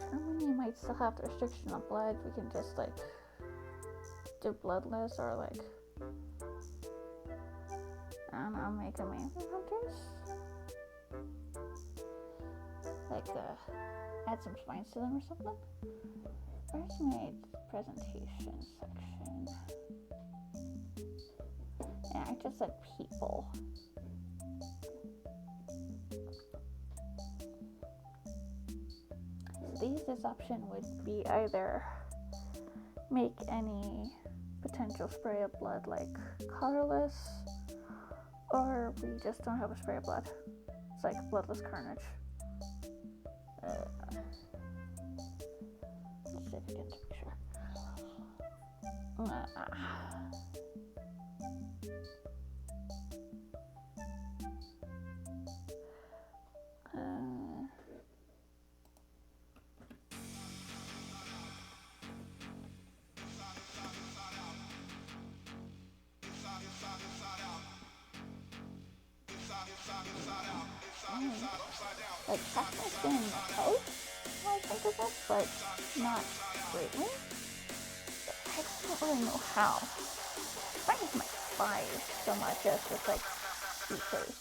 Germany might still have the restriction on blood, we can just like do bloodless or like, I don't know, make them amazing hunters. Like, add some spines to them or something. Where's my presentation section? I just said people. This option would be either make any potential spray of blood like colorless, or we just don't have a spray of blood. It's like bloodless carnage. Let's see if I get the picture. Like half my in the coat, I think of it, but not greatly. I don't really know how. I use my thighs so much as just like suitcase.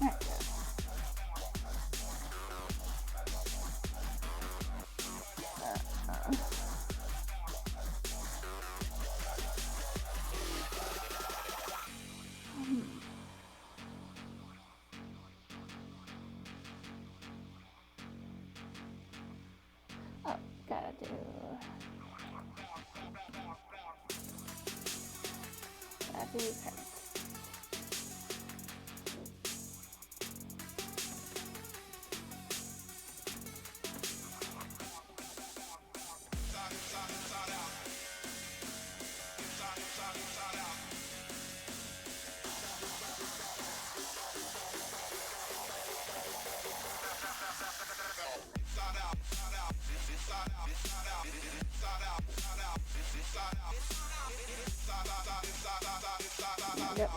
Yeah. Oh, gotta do parents. Yep.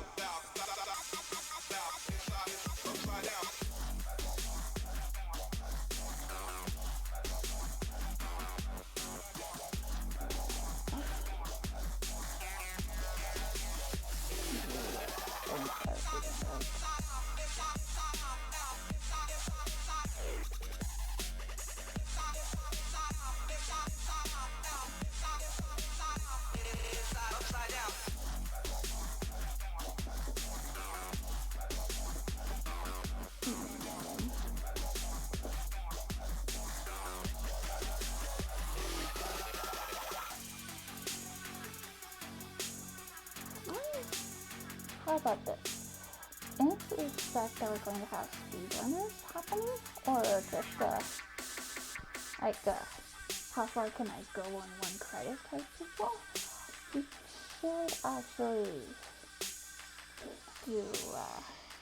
How about this? In the expect that we're going to have speedrunners happening, or just how far can I go on one credit type people? We should actually do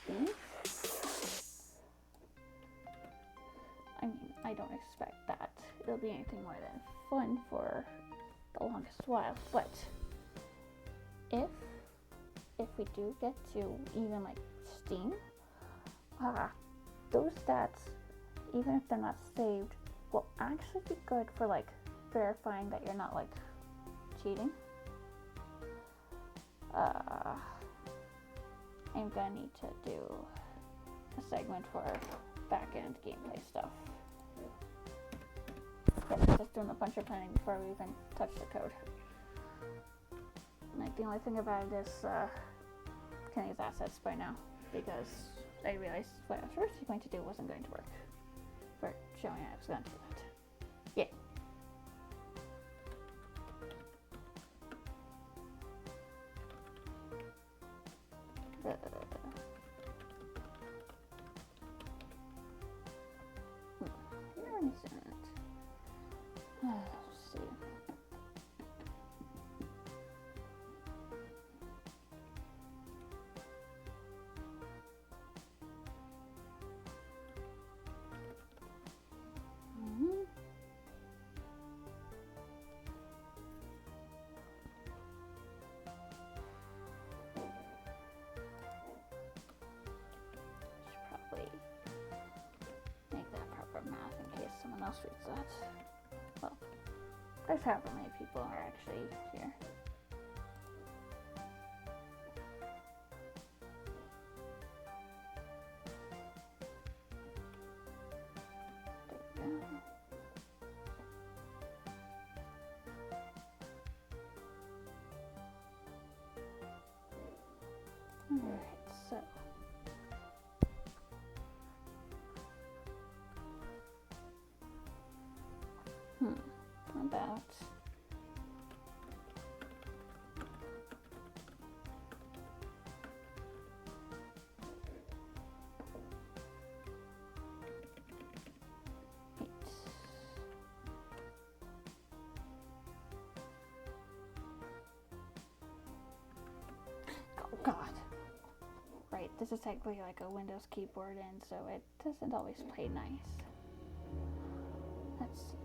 these. I mean, I don't expect that it'll be anything more than fun for the longest while, but if we do get to even like Steam, those stats, even if they're not saved, will actually be good for like verifying that you're not like cheating. I'm gonna need to do a segment for back-end gameplay stuff. Yeah, just doing a bunch of planning before we even touch the code. Like, the only thing about it is can use assets by now, because I realized what I was first going to do wasn't going to work for showing I was going to do that. Yeah. Where is it? Let's see. else reads that. Well, there's however many people are actually here. There you go. Alright, so about eight. Oh God. Right, this is technically like a Windows keyboard, and so it doesn't always play nice. Let's see.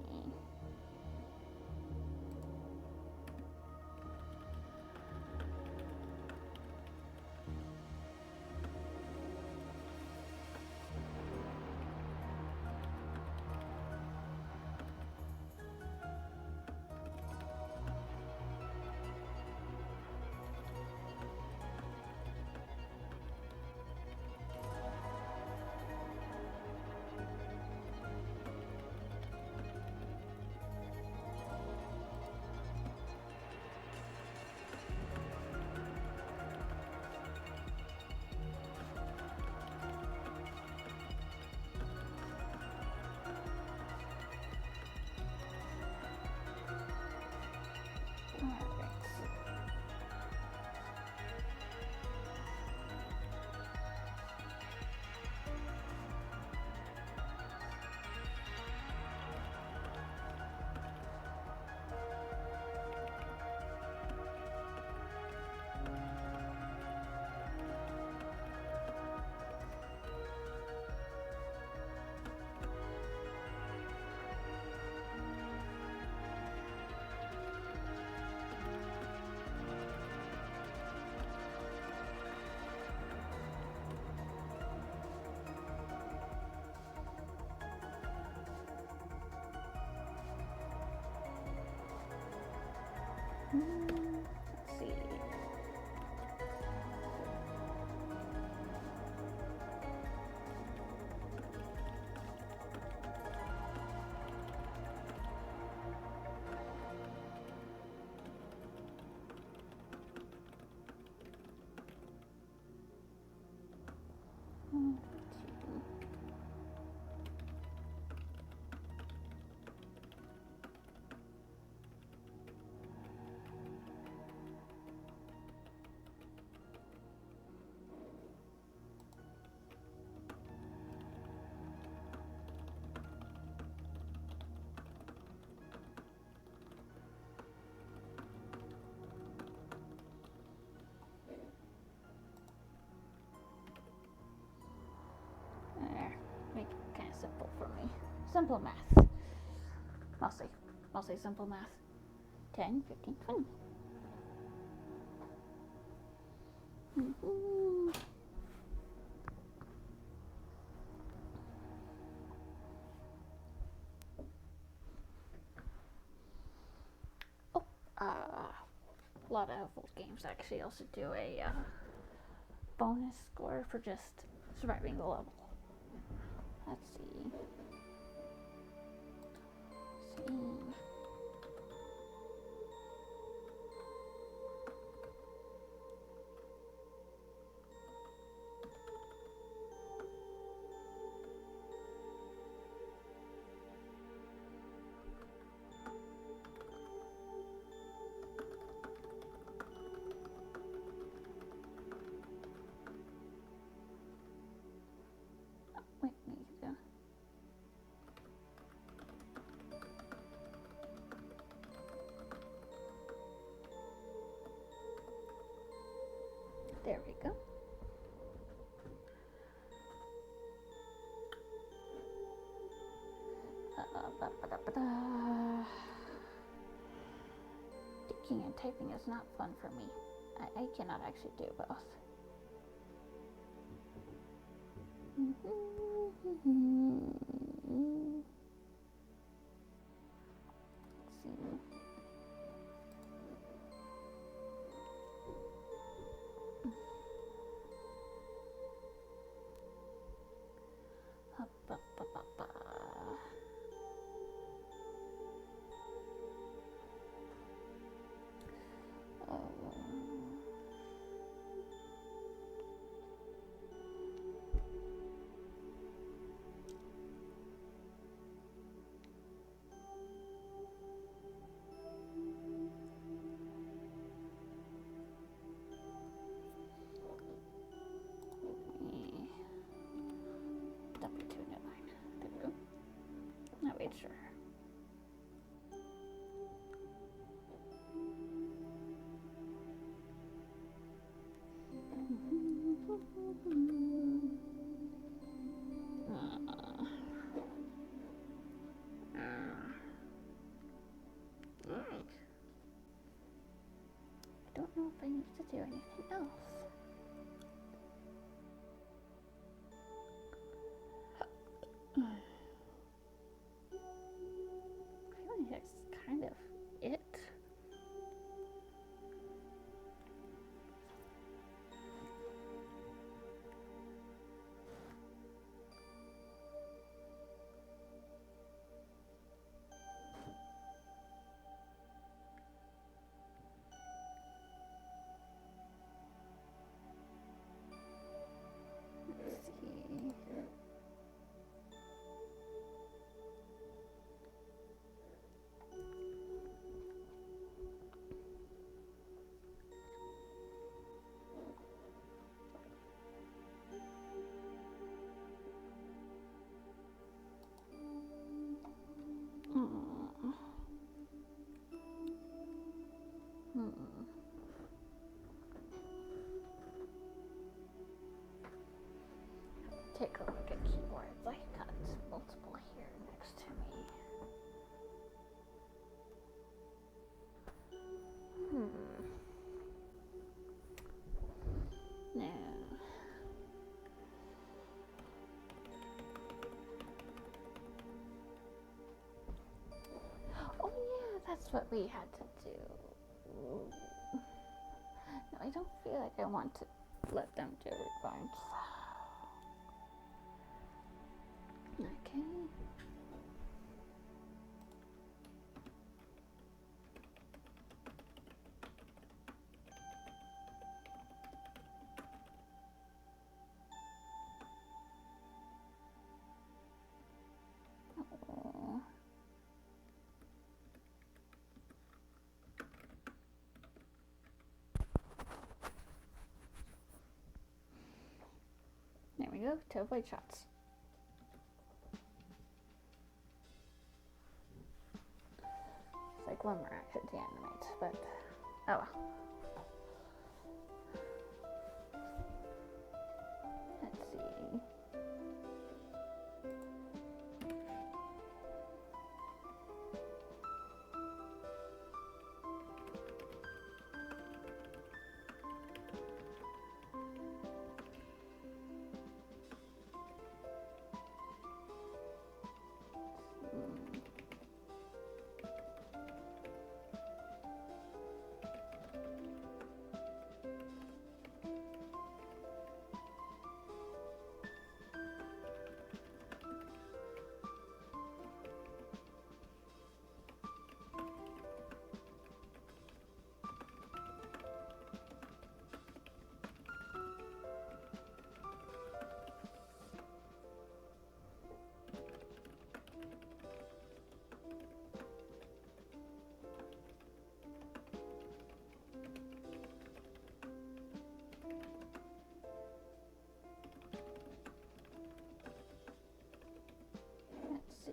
Let's see. There, make it kind of simple for me. Simple math. Mostly simple math. 10, 15, 20. Oh, a lot of old games actually also do a bonus score for just surviving the level. Let's see. Wait, need to go. There we go. Thinking and typing is not fun for me. I cannot actually do both. Ba, ba, ba, ba. W299. No, wait, sure. I don't know if I need to do anything else. I feel like that's kind of it. Let's see. Take a look at keyboards. I got multiple here next to me. No. Oh yeah, that's what we had to do. No, I don't feel like I want to let them do refunds. Okay. Oh. There we go, to avoid shots. It's like one more action to animate, but oh well. Let's see.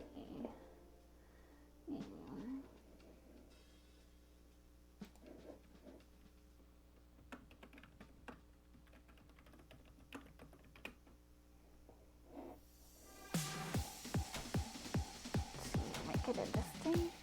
Make it indistinct.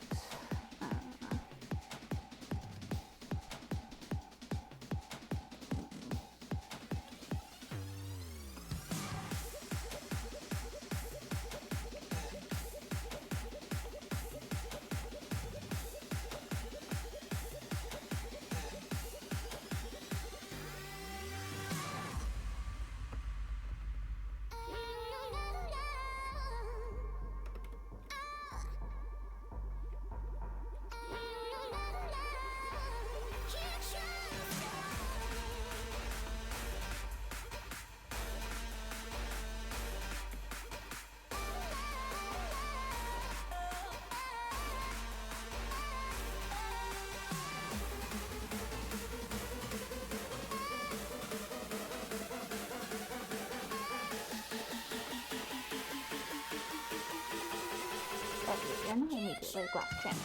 you're not immediately glass training.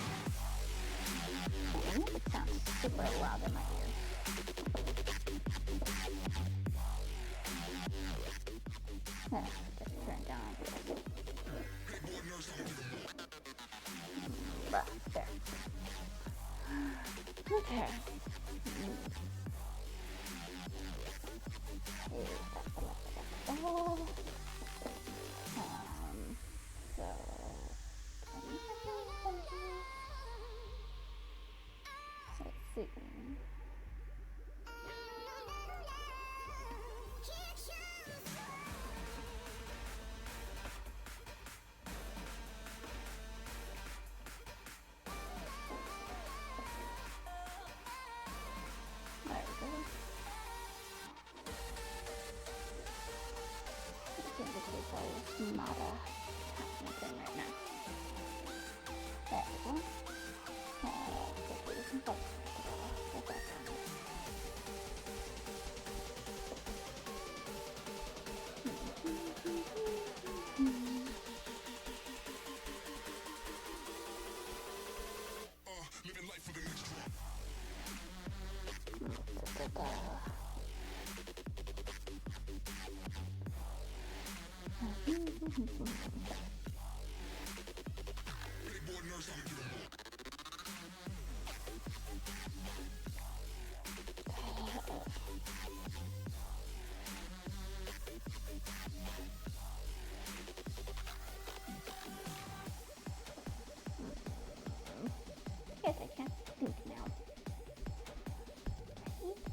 Okay, it sounds super loud in my ears. Just turn down a bit. There. Okay. So let's see. There we go. I think the cable is not happening thing right now. There we go. Hopefully we can focus with that. Living life for the next drop. Big boy nurse, I'm gonna Yes, I can think now.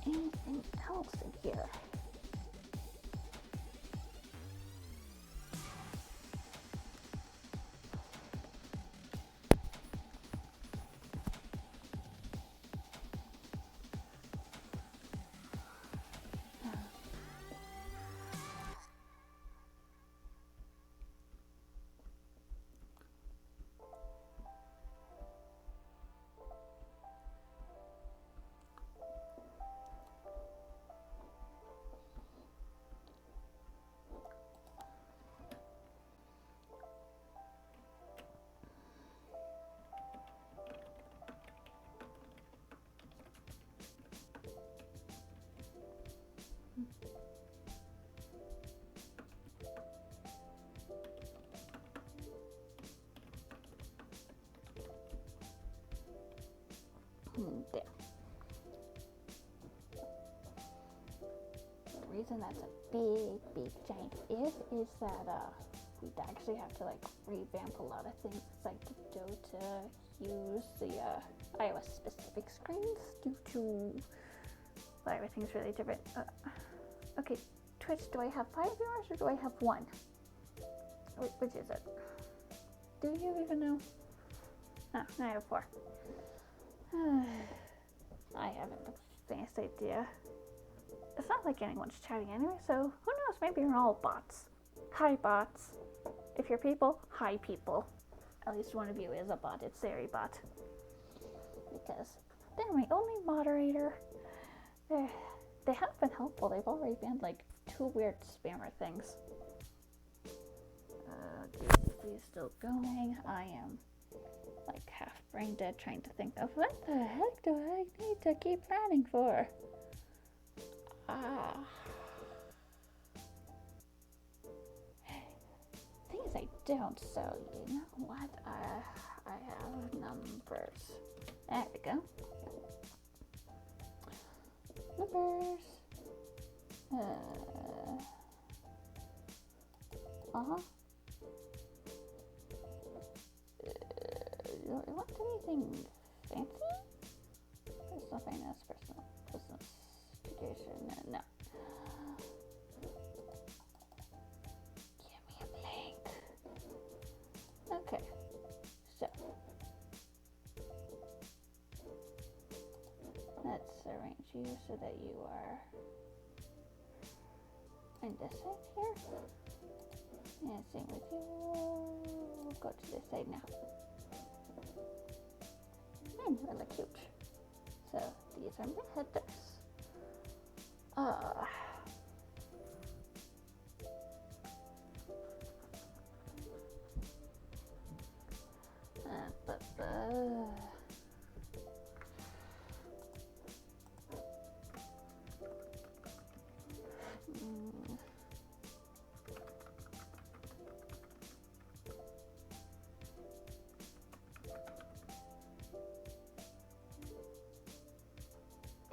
Anything else in here? There. The reason that's a big giant if is that we'd actually have to like revamp a lot of things. It's like Dota use the iOS specific screens due to everything's really different. Okay, Twitch, do I have 5 viewers or do I have 1? Which is it? Do you even know? No, I have 4. I haven't the faintest idea. It's not like anyone's chatting anyway, so who knows? Maybe you're all bots. Hi, bots. If you're people, hi, people. At least one of you is a bot. It's Sarybot. Because they're my only moderator. They have been helpful. They've already banned like 2 weird spammer things. Basically still going. I am like half brain dead trying to think of what the heck do I need to keep planning for? Things I don't, so you know what? I have numbers. There we go. Numbers. You want anything fancy? There's nothing else personal. Business, education, no. Give me a blank. Okay, so let's arrange you so that you are in this side here. And same with you. We'll go to this side now. And really cute. So these are my headers.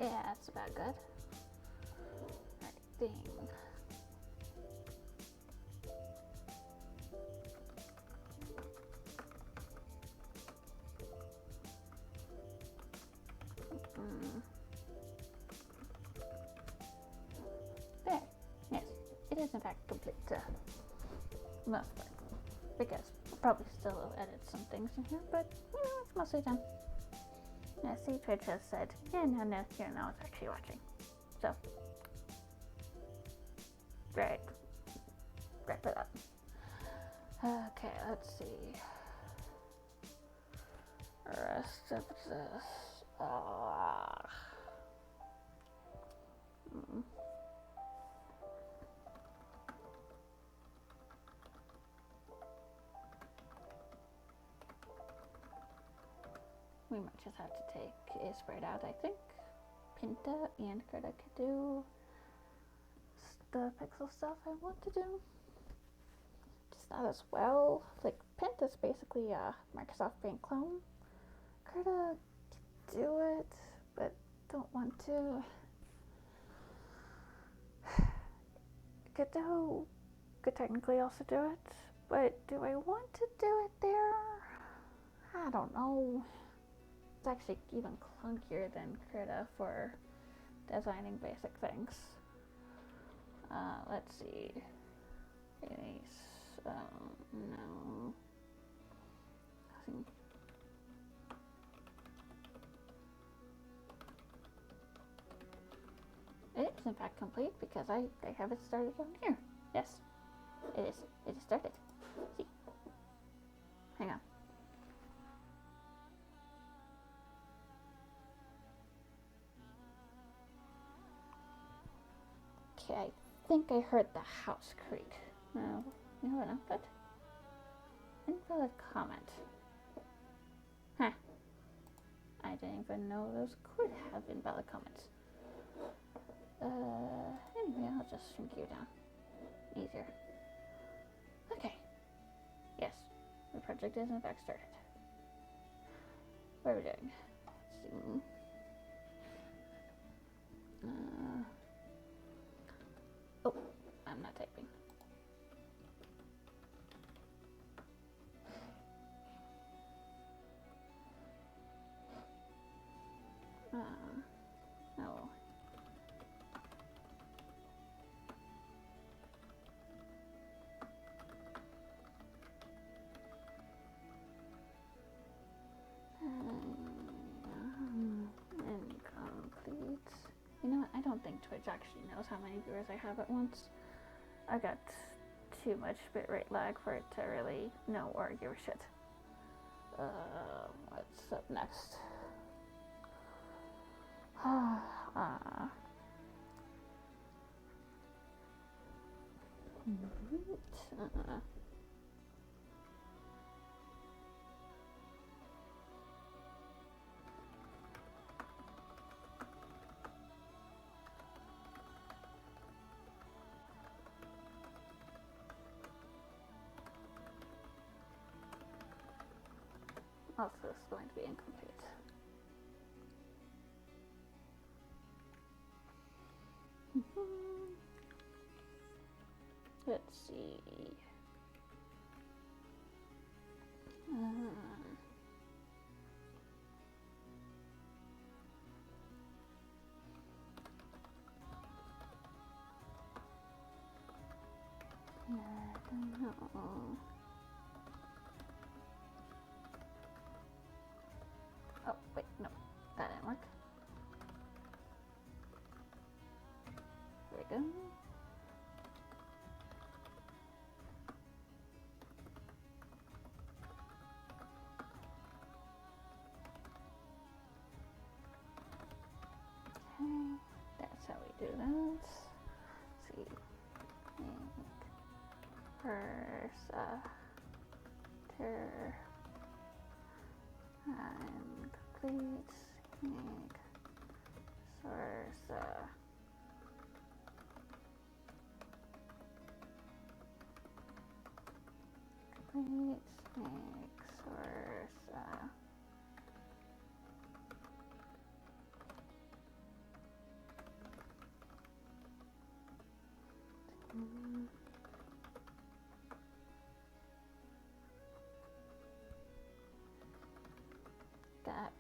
Yeah, that's about good. Alright, ding. There. Yes, it is in fact complete. Most part. Because I'll probably still edit some things in here, but it's mostly done. Yeah, see, Twitch has said, yeah, no, it's actually watching. So, right. Wrap it up. Okay, let's see. Rest of this. We might just have to take a spread out, I think. Pinta and Krita could do the pixel stuff I want to do. Just not as well. Like, Pinta's basically a Microsoft Paint clone. Krita could do it, but don't want to. Godot could technically also do it, but do I want to do it there? I don't know. It's actually even clunkier than Krita for designing basic things. Let's see. Release. No. It is in fact complete because I have it started down here. Yes, it is. It is started. See. Hang on. Okay, I think I heard the house creak. No, you never know, but invalid comment. Huh. I didn't even know those could have invalid comments. Anyway, I'll just shrink you down. Easier. Okay. Yes, the project is in fact started. What are we doing? Let's see. Oh, I'm not typing. No. Incomplete. You know what? I don't think Twitch actually knows how many viewers I have at once. I got too much bitrate lag for it to really know or give a shit. What's up next? Also, it's going to be incomplete. Let's see. Oh, wait, no, that didn't work. There we go. Okay, that's how we do that. Let's see. Versa ter and complete make versa complete make versa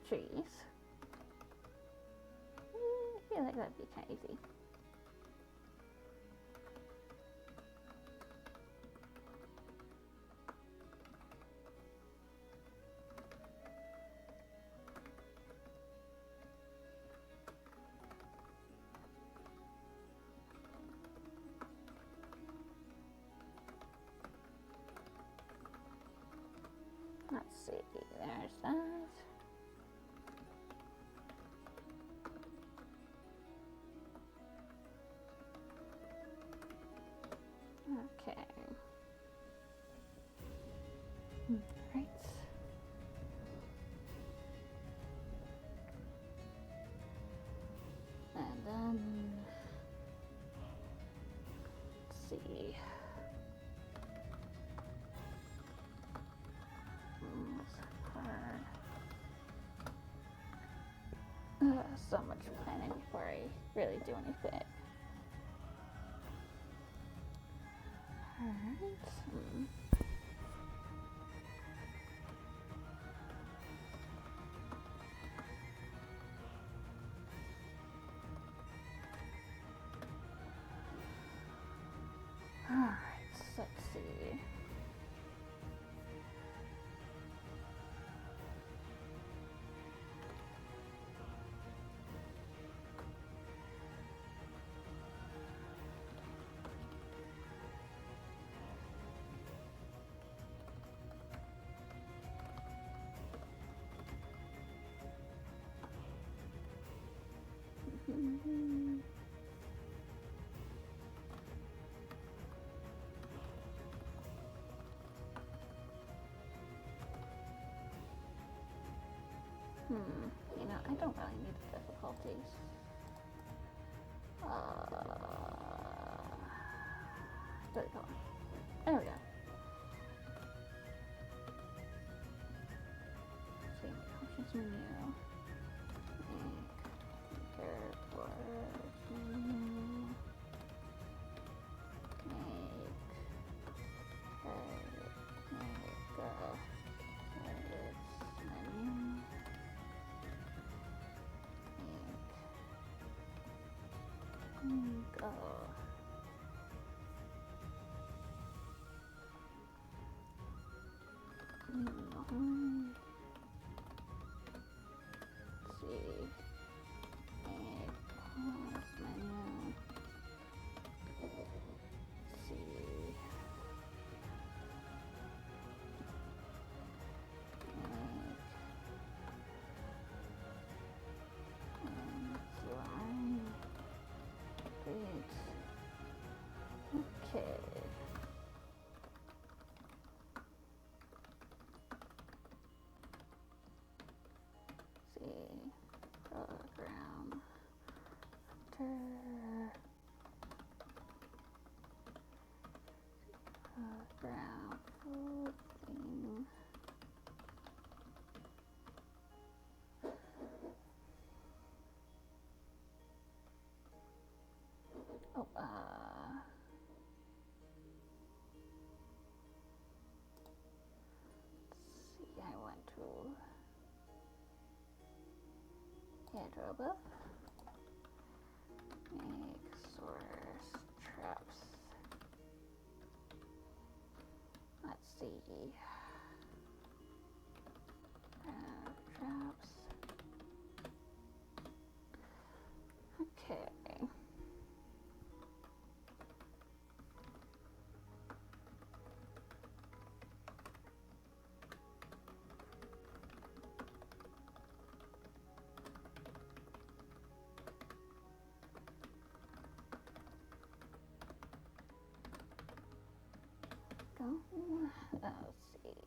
trees. I feel like that'd be kind of easy. Let's see, there's that. Okay. Right. And then, let's see. So much planning before I really do anything. Alright. Alright, let's see. You know, I don't really need the difficulties. There we go. There we go. See, options menu. Go. See. Pause menu. See. Okay. See, program, program, thing. Oh, see, I went to Hedrobuff, make source traps. Let's see, traps. Okay. Go. Let's see.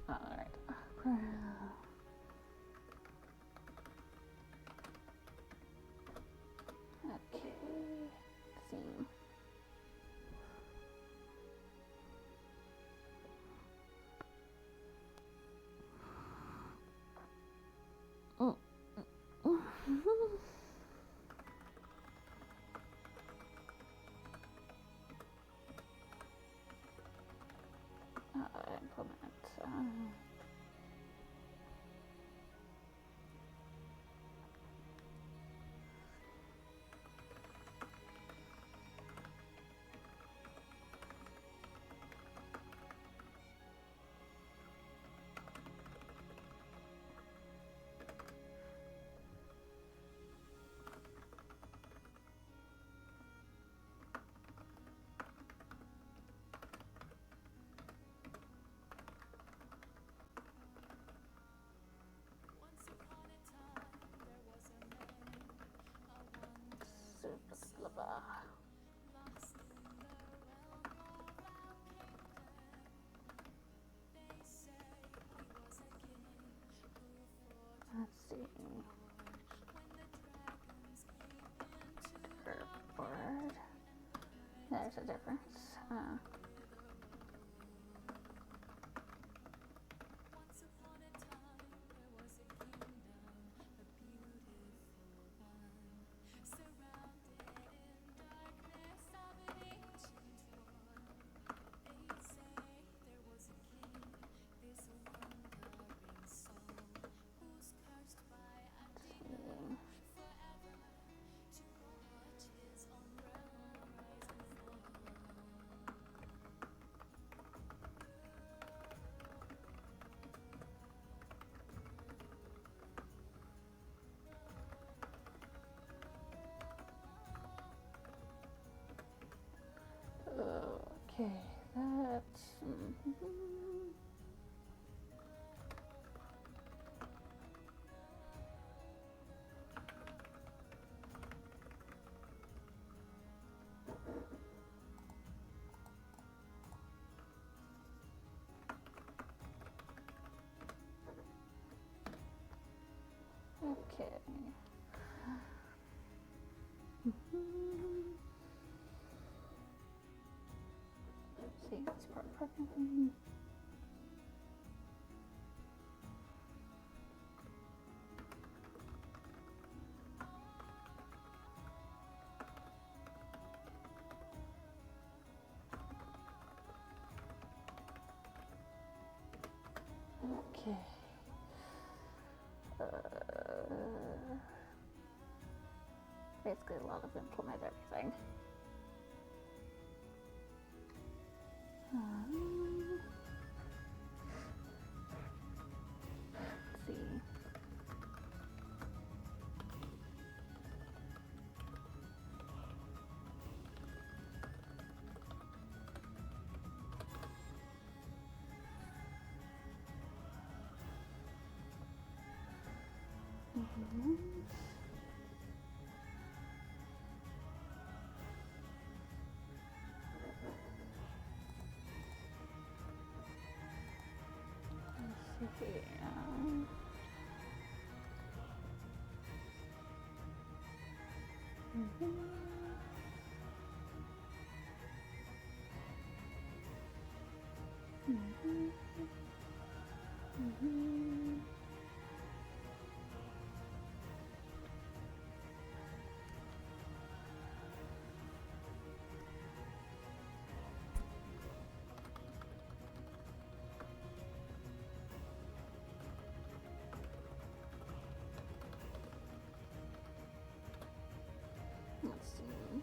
All right. Okay. See. Implement. Blah, blah, blah. Let's see. Curveboard. There's a difference. Okay, that's. Okay. Let's see, that's part programming. Okay. Basically, a lot of implement everything. Let's see. Let's see. Let's see.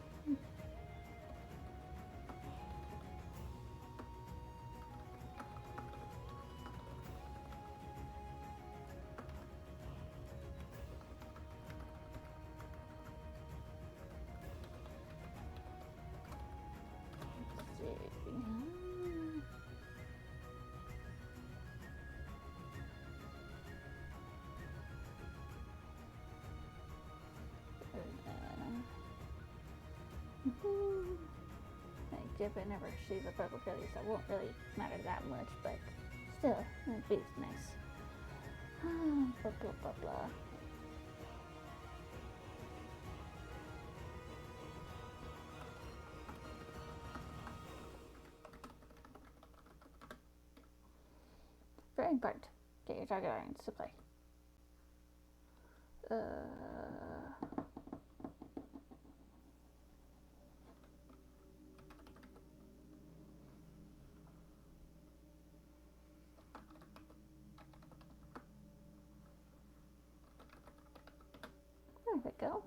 Like Jibba never sees a purple belly, so it won't really matter that much, but still, it'd be nice. Blah blah blah blah. Very important. Get your target audience to play. we go.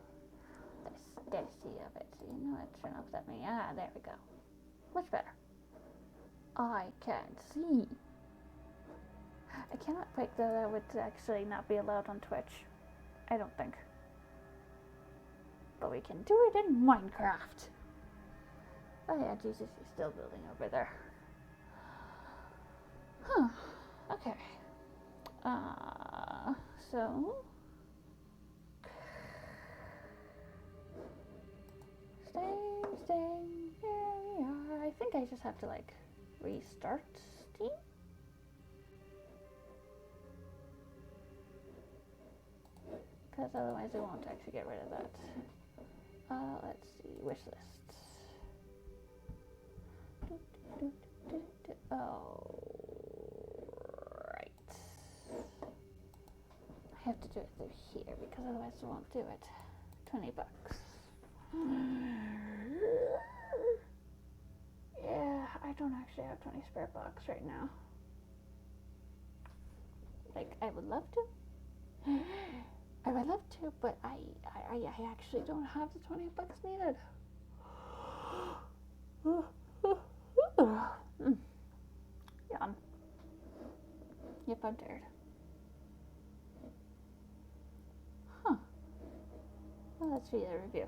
The aestheticity of it. So you know it turn up that many. Ah, there we go. Much better. I can't see. I cannot think that I would actually not be allowed on Twitch. I don't think. But we can do it in Minecraft. Oh yeah, Jesus, he's still building over there. Huh. Okay. So... Stay, here we are. I think I just have to, like, restart Steam? Because otherwise it won't actually get rid of that. Let's see, wish lists. Oh, right. I have to do it through here because otherwise it won't do it. $20. Yeah, I don't actually have 20 spare bucks right now. Like, I would love to. I would love to, but I actually don't have the 20 bucks needed. Yawn. Yep, I'm tired. Huh. Well, let's read the review.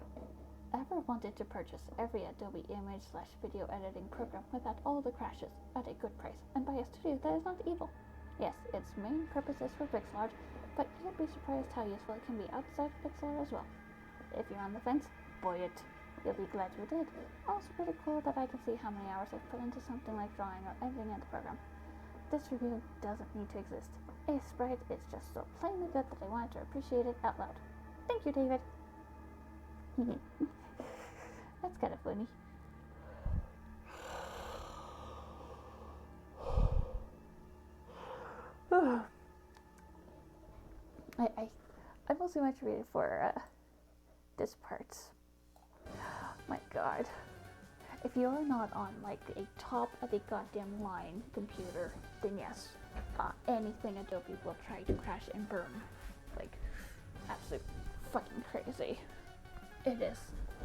Ever wanted to purchase every Adobe image/video editing program without all the crashes at a good price and by a studio that is not evil? Yes, its main purpose is for pixel art, but you'll be surprised how useful it can be outside pixel art as well. If you're on the fence, buy it. You'll be glad you did. Also pretty cool that I can see how many hours I've put into something like drawing or editing in the program. This review doesn't need to exist. A sprite is just so plainly good that I wanted to appreciate it out loud. Thank you, David. That's kind of funny. I'm also much ready for this part. My God. If you're not on like a top of the goddamn line computer, then yes, anything Adobe will try to crash and burn. Like, absolute fucking crazy. It is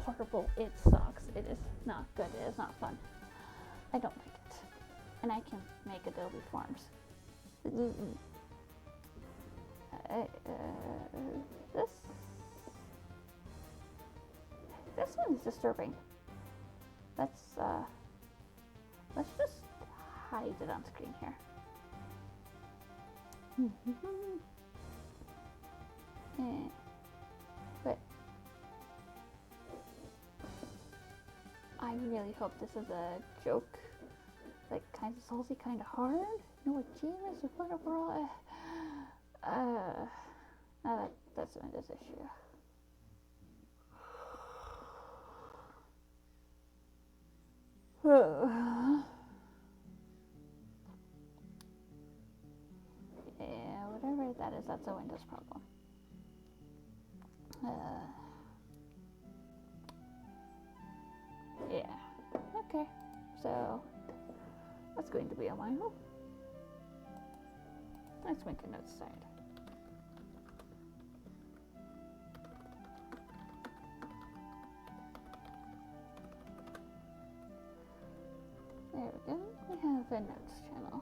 horrible. It sucks. It is not good. It is not fun. I don't like it. And I can make Adobe Forms. This one is disturbing. Let's just hide it on screen here. But I really hope this is a joke, like kind of salty, kind of hard. No achievements with fun overall. No, that's an issue. Yeah, whatever that is, that's a Windows problem. Yeah. Okay. So that's going to be on my home. Let's make a note side. There we go. We have a notes channel.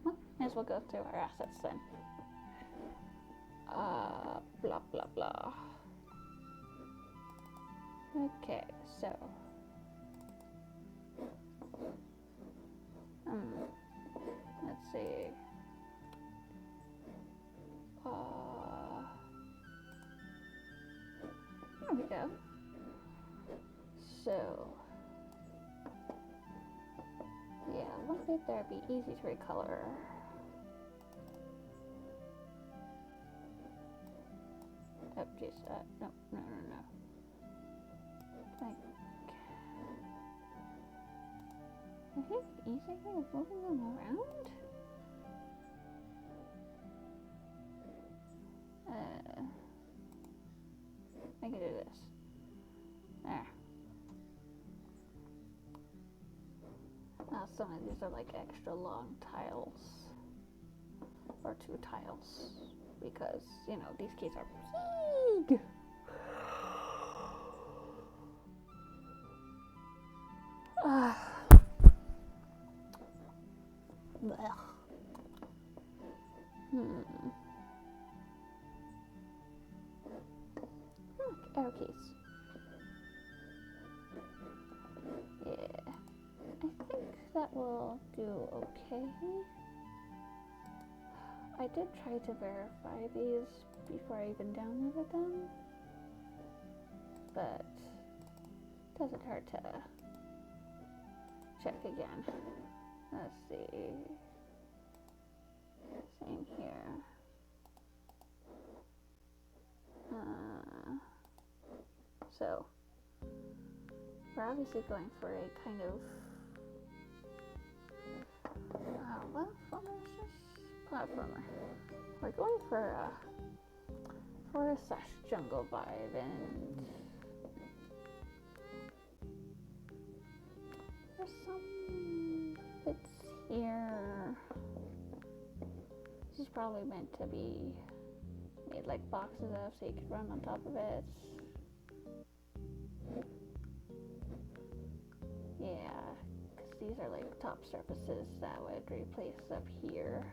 Well, may as well go through our assets then. Blah blah blah. Okay, so let's see. There we go. So yeah, one bit there be easy to recolor. Oh jeez, no. I think easy way of moving them around? I can do this. There. Now some of these are like extra long tiles. Or 2 tiles. because, you know, these keys are big. Blech. Arrow keys. Yeah. I think that will do okay. I did try to verify these before I even downloaded them, but it doesn't hurt to check again. Let's see. Same here. So, we're obviously going for a kind of, well, platformer. We're going for a forest / jungle vibe, and there's some bits here. This is probably meant to be made like boxes of, so you could run on top of it. Yeah, because these are like top surfaces that would replace up here.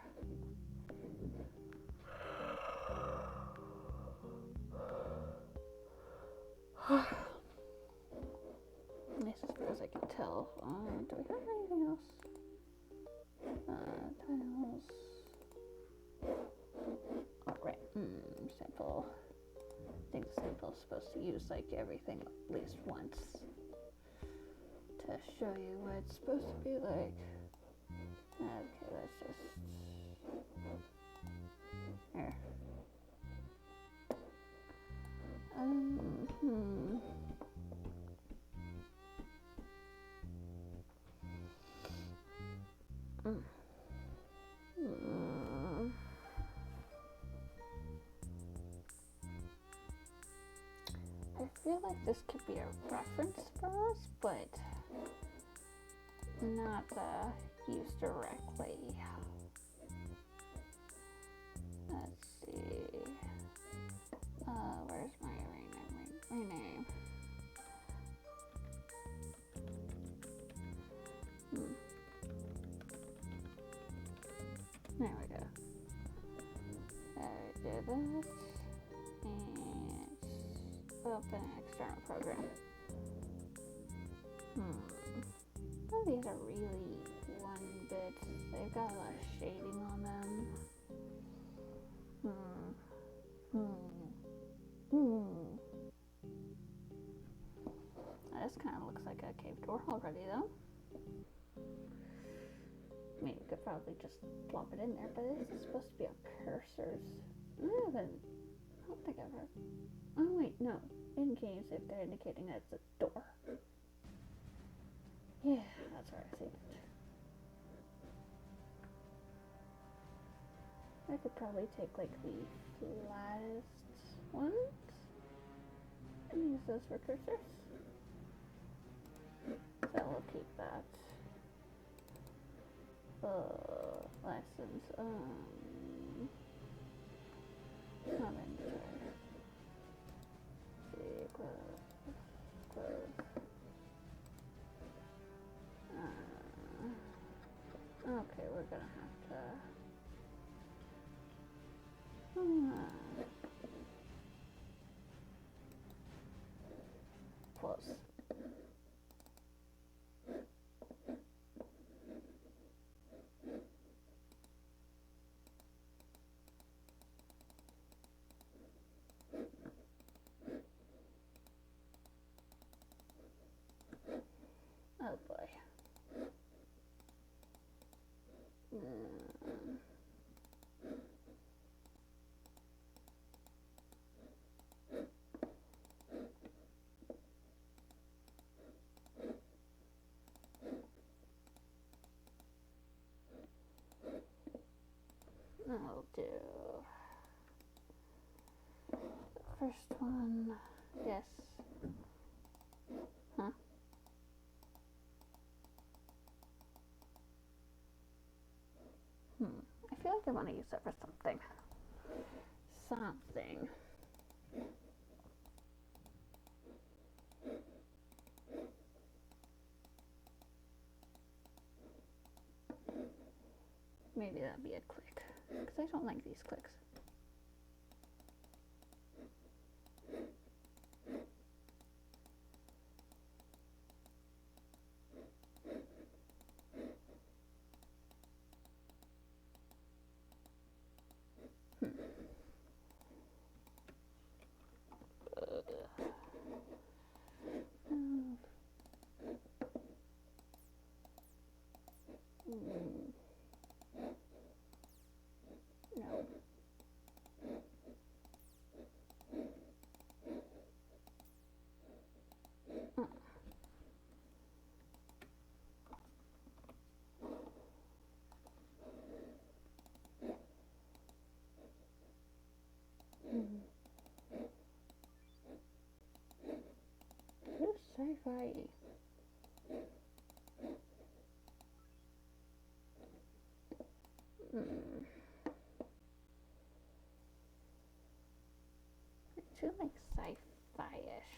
Nice as far as I can tell. Do we have anything else? Tiles. Alright, sample. I think the sample is supposed to use like everything at least once to show you what it's supposed to be like. Okay, let's just... Here. I feel like this could be a reference for us, but not used directly. Let's see. Where's my rename? There we go. Do that. And open an external program. Oh, these are really one bits. They've got a lot of shading on them. This kind of looks like a cave door already, though. I mean, you could probably just plop it in there, but it's supposed to be on cursors. I don't think I've heard. Oh, wait, no. In games, if they're indicating that it's a door. Yeah, that's where I see it. I could probably take, like, the flattest ones and use those for cursors. So we'll keep that. License, close. Okay, we're gonna have to close. Oh boy. I'll do first one. Yes. Huh? I feel like I want to use that for something. something. Maybe that'd be a click, because I don't like these clicks. No. Who's sci-fi? I do like sci-fi-ish.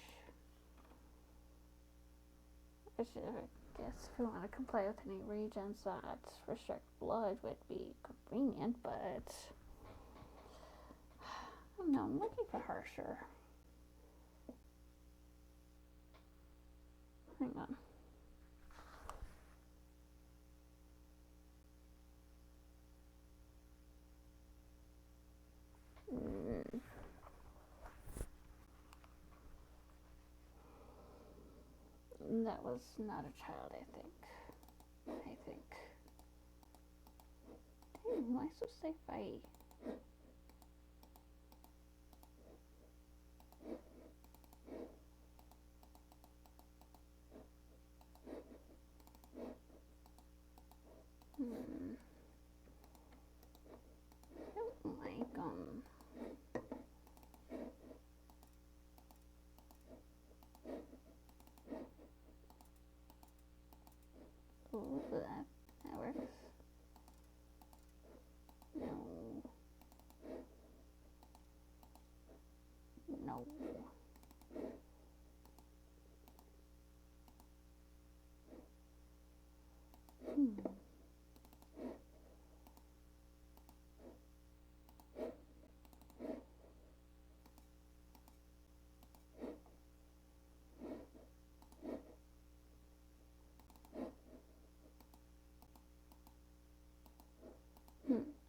I should, I guess if we want to comply with any regions that restrict blood would be convenient, but I don't know, I'm looking for harsher. Hang on. That was not a child, I think. Dang, why so sci-fi? I don't like Ooh, that works. No. No.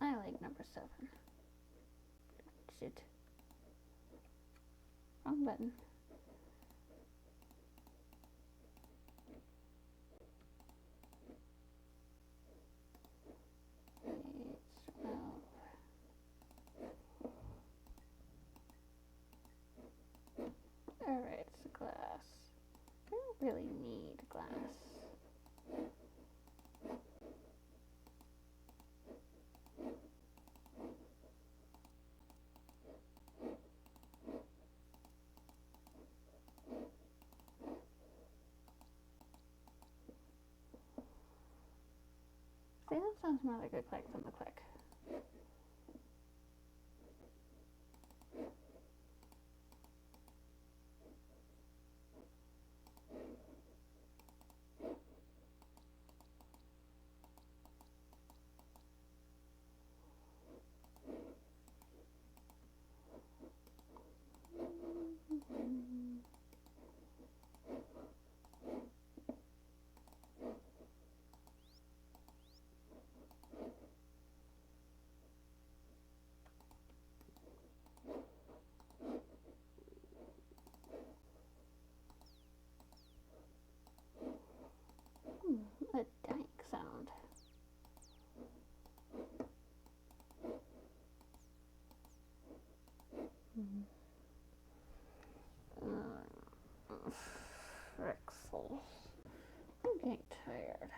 I like number 7. Shit. Wrong button. Alright, it's glass. I don't really need glass. See, that sounds more like a click than the click. A dank sound. Frixels. I'm getting tired.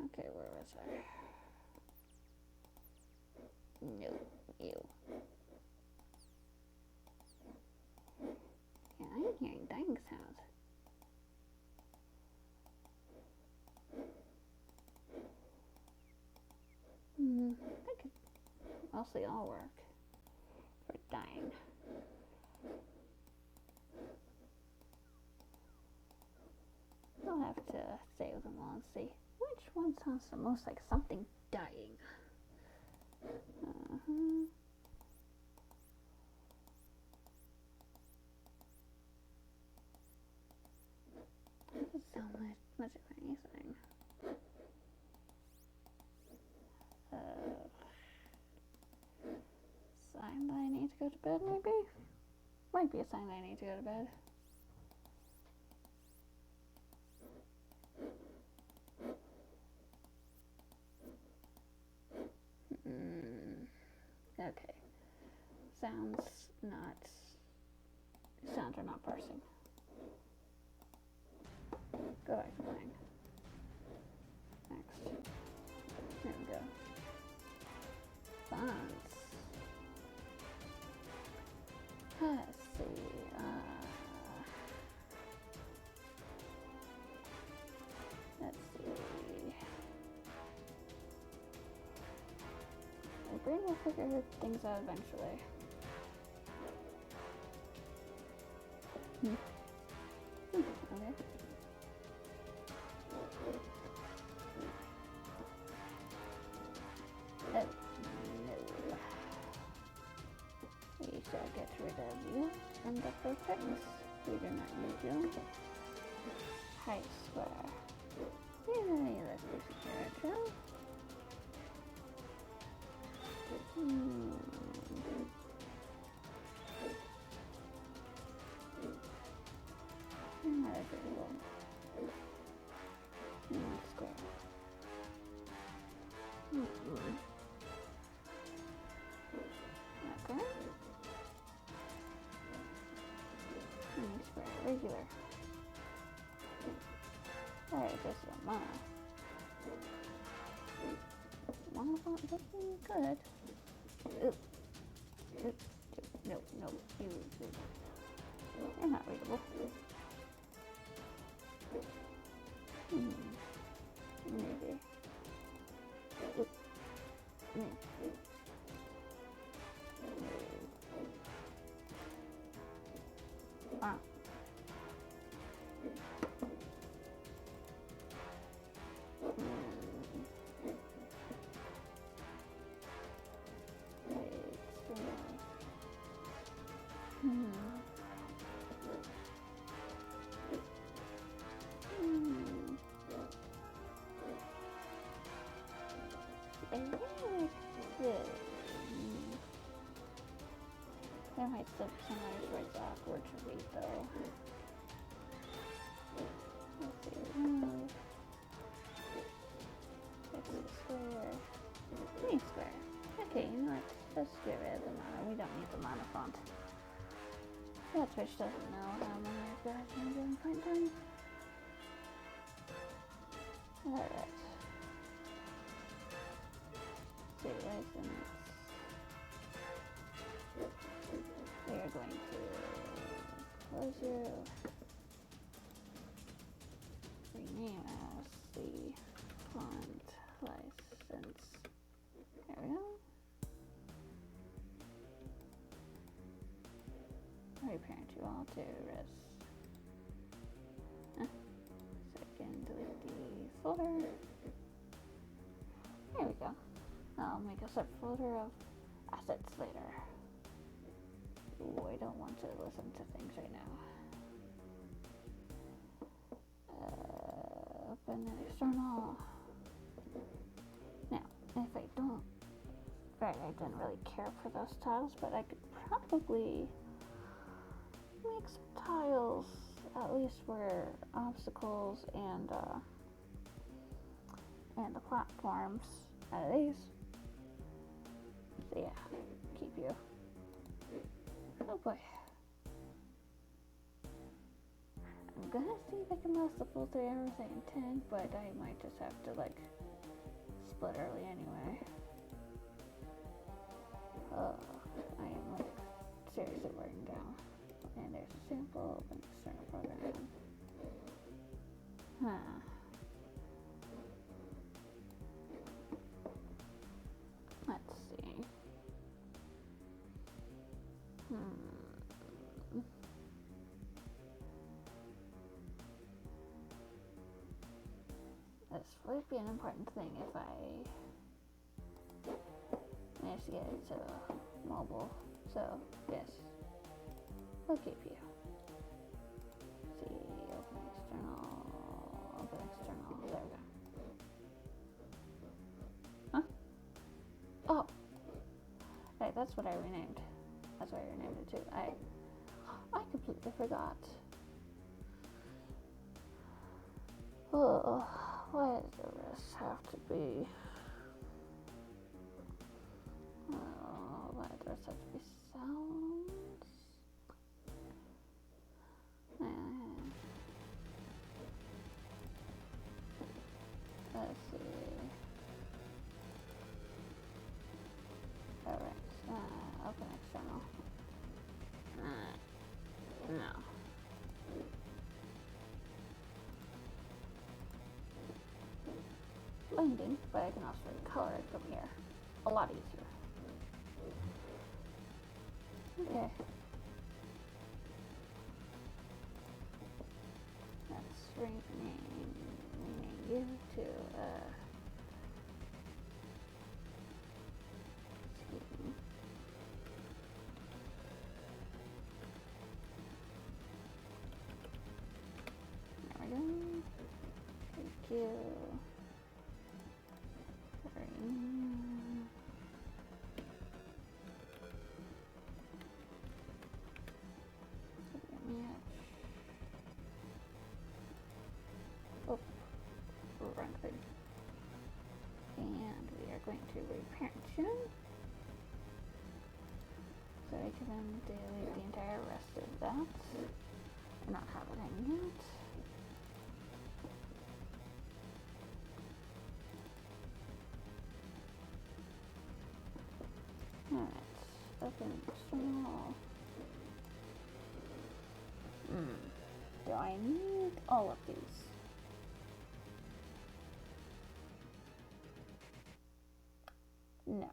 Okay, where was I? No, you. Yeah, I'm hearing dank sounds. I think it mostly all work. dying. I'll have to save them all and see which one sounds the most like something dying. Doesn't sound much of anything. Sign that I need to go to bed, maybe? Might be a sign that I need to go to bed. Okay. Sounds are not parsing. Go back to mine. Next. There we go. Fonts. Let's see. Let's see. My brain will figure things out eventually. Okay. Oh, no. We shall get rid of you and the perfects. We do not need you. I swear. Yeah, let's do some character. Not agreeable. Square. Okay. Square. Regular. Alright, just one mana. Mana font looking good. No, you're not readable. Maybe. Ah. I really like this. There might still be some letters where it's awkward to read though. Let's see. It's a square. Any square. Okay, you know what? Let's get rid of the mana. We don't need the mana font. Yeah, Twitch doesn't know how many I've got in doing print time. Alright. License. We are going to close you. Rename as the font license. There we go. Reparent you all to res. So I can delete the folder. There we go. I'll make a subfolder of assets later. Ooh, I don't want to listen to things right now. Open an external. Now, if I don't, I didn't really care for those tiles, but I could probably make some tiles, at least where obstacles and the platforms, at least. So yeah, keep you. Oh boy. I'm gonna see if I can last the full 3 hours I intend, but I might just have to like split early anyway. I am like seriously wearing down. And there's a sample of an external program. Let's see. This would be an important thing if I manage to get it to mobile. So, yes. We'll keep you. See, open external, there we go. Huh? Oh! Right, that's what I renamed. That's why I renamed it too. I completely forgot. Oh, why does this have to be? Oh, why does this have to be sounds? Let's see. Alright, open external. No. Blending, but I can also color it from here. A lot easier. Okay. Let's rename you to scheme. There we go. Thank you. Oh, wrong thing. And we are going to reparent you. So I can then delete the entire rest of that and not have it hanging out. Alright, open external. Do I need all of these? No.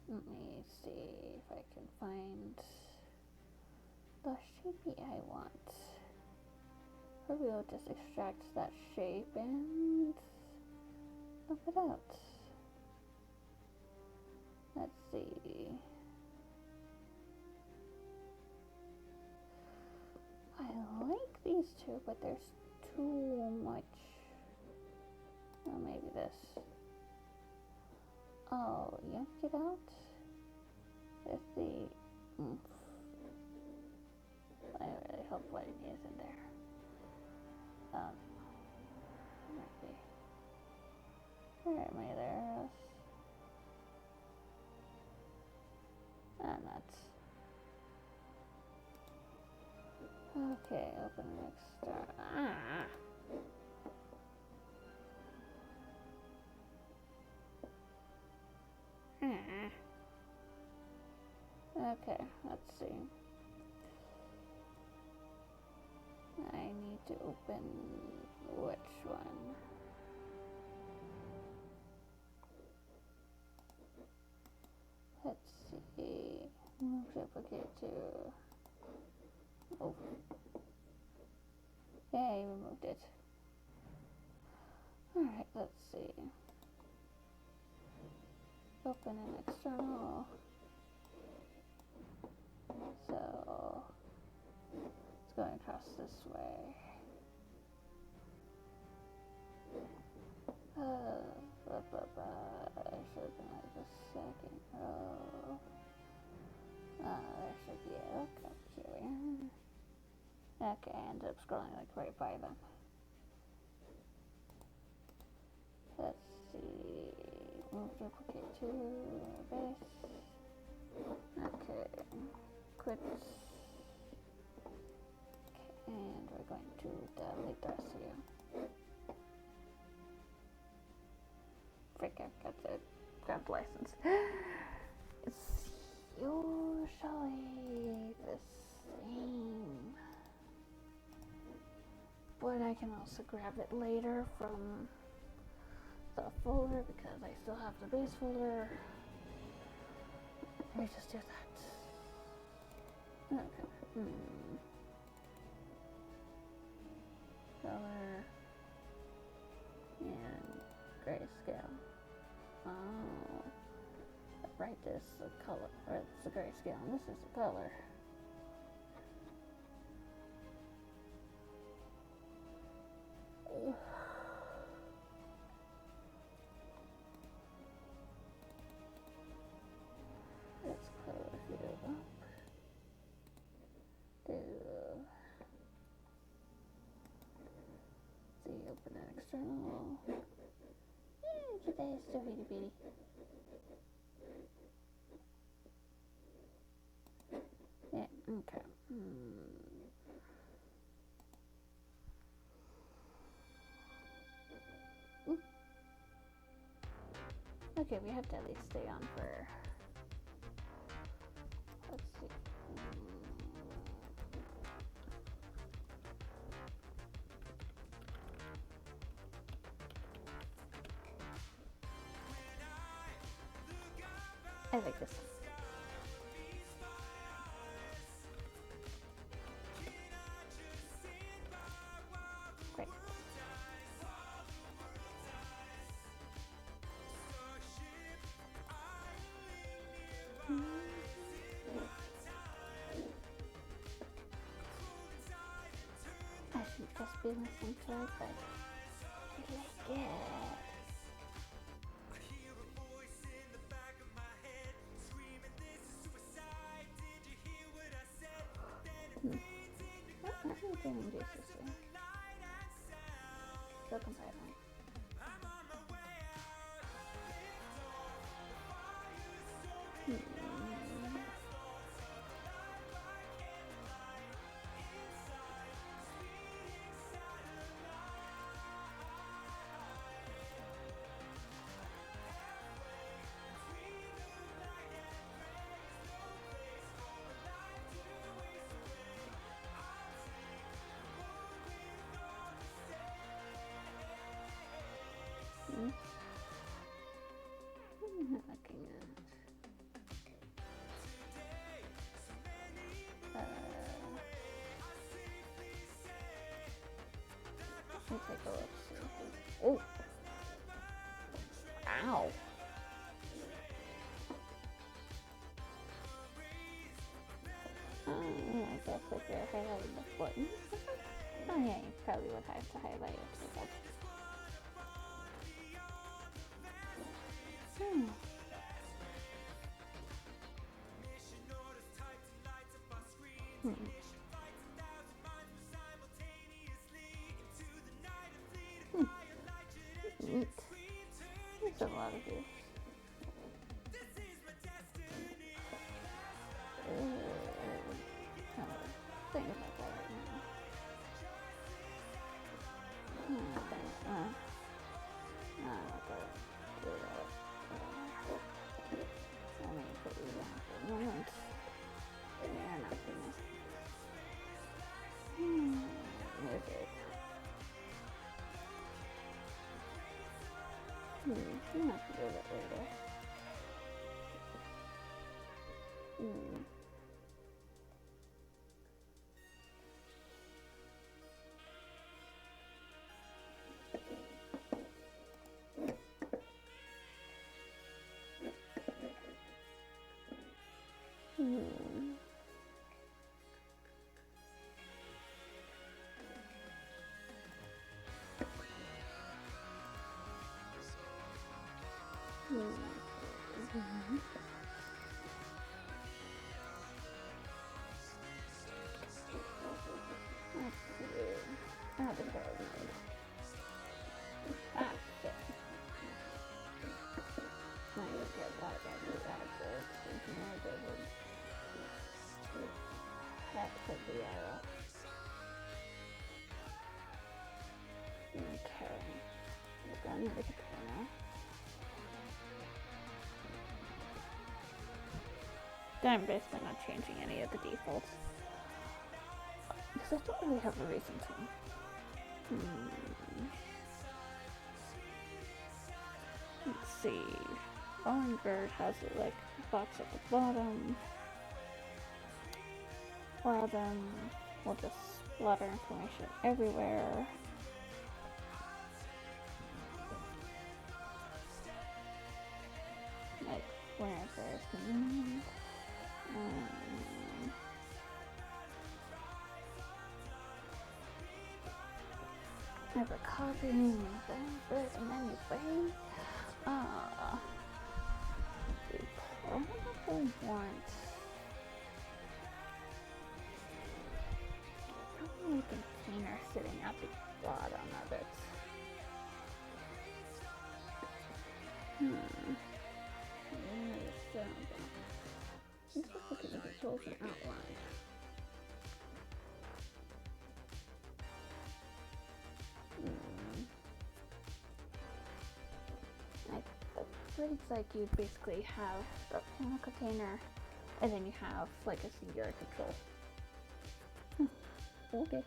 Let me see if I can find the shapey I want. Probably we'll just extract that shape and dump it out. Let's see. I like these two, but there's too much. Oh, maybe this. Oh, yank it out with the oomph. I really hope lighting is in there. Might be. Alright, my other arrows. Nuts. Okay, open next star. Okay, let's see. I need to open which one? Let's see. Move duplicate to. Oh. Yeah, I removed it. Alright, let's see. Open an external. So it's going across this way. I should have been like the second row. There should be it. Okay, here we are. Okay, I ended up scrolling like right by them. Let's see. Move duplicate to base. Okay. Quit. Okay, and we're going to delete the rest of you. Frick, I've got to grab the license. It's usually the same. But I can also grab it later from the folder because I still have the base folder. Let me just do that. Okay. Color and grayscale. Oh. Right, this is the color, or it's the grayscale, and this is the color. Let's color view up. Do see, open an external. Today's so itty bitty. Yeah, okay. Okay, we have to at least stay on for. Let's see. I like this. Great. I should just be listening to it, but I like it. What are you doing, Jesus? Still compiling. Looking at. Let me take a look. Oh! Ow! I guess if you're highlighting the button. Oh yeah, you probably would have to highlight it. Neat. There's a lot of these. Think about that right now. I'm not gonna do that. I'm gonna put you down for a moment. You're not gonna. Music. I'm not gonna do that later. I'm basically not changing any of the defaults. Because I don't really have a reason to. Let's see. Hummingbird has it like box at the bottom. Or then we'll just splatter information everywhere. Like wherever it's convenient. Never copying things, and then you wait. We probably want probably a container sitting at the bottom of it. Let's just look at the controls and outline. It's like you basically have a panel container and then you have like a singular control. Okay.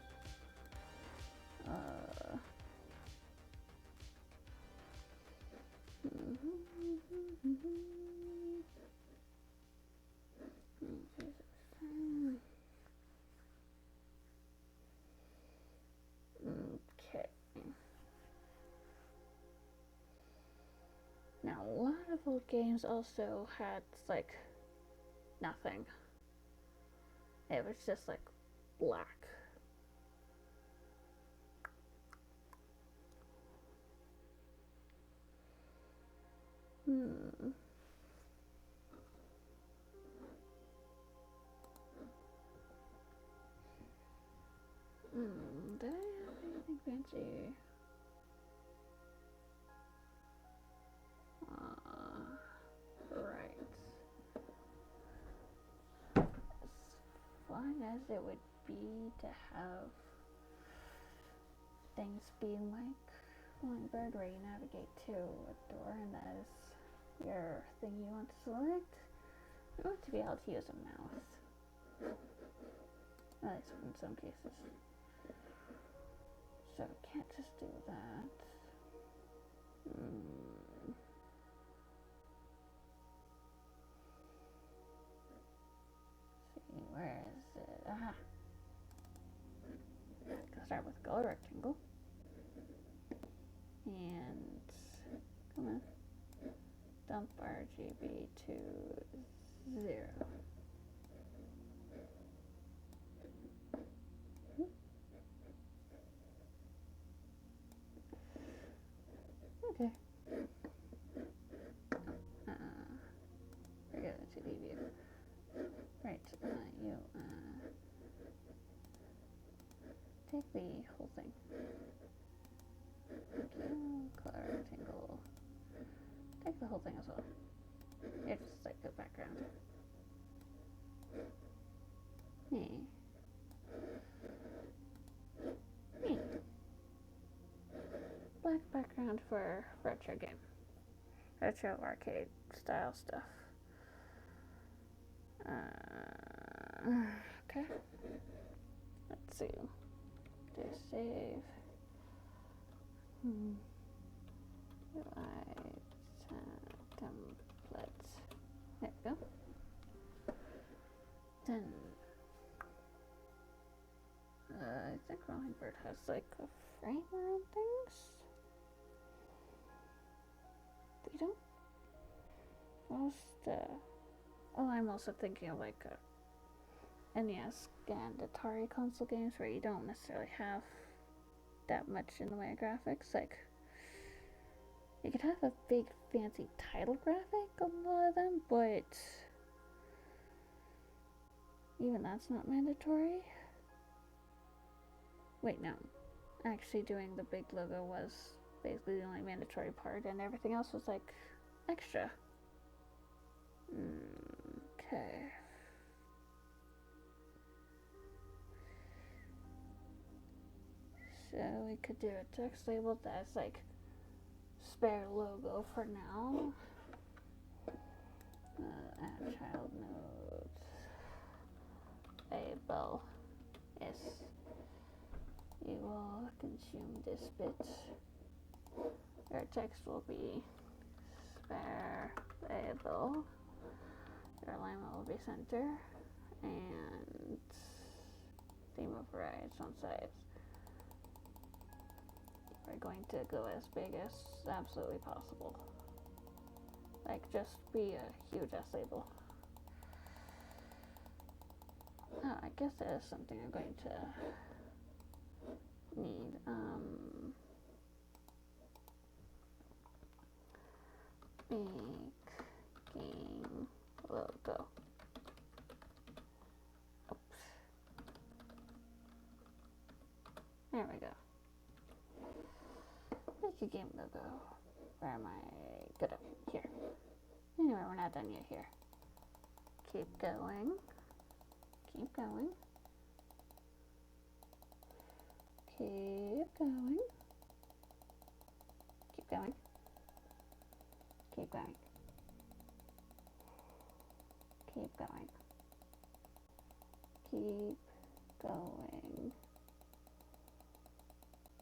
Okay. Now a lot of old games also had like nothing. It was just like black. Did I have anything fancy? Right. As fun as it would be to have things being like Hummingbird where you navigate to a door and that is your thing you want to select, I want to be able to use a mouse. At least in some cases. So I can't just do that. See, where is it? Aha. Gonna start with color rectangle. And come on. Dump RGB to 0. Okay. Forget the 2D view. Right, you take the whole thing. Color rectangle. Take the whole thing as well. It's just like the background. Black background for retro game. Retro arcade style stuff. Okay. Let's see. Do save. Templates. There we go. Then I think Hummingbird has like a framer on things. They don't. I'm also thinking of like NES and Atari console games where you don't necessarily have that much in the way of graphics. Like, you could have a big fancy title graphic on a lot of them, but even that's not mandatory. Wait, no. Actually doing the big logo was basically the only mandatory part, and everything else was like extra. Okay. So we could do a text label that's like spare logo for now. Add child nodes. Label. Yes. You will consume this bit. Our text will be spare disable. Your alignment will be center. And theme overrides on sides. We're going to go as big as absolutely possible. Like, just be a huge S label. Oh, I guess that is something I'm going to need. Make game logo. Oops. There we go. Make a game logo. Where am I? Good up here. Anyway, we're not done yet here. Keep going. Keep going. Keep going. Keep going. Keep going. Keep going. Keep going.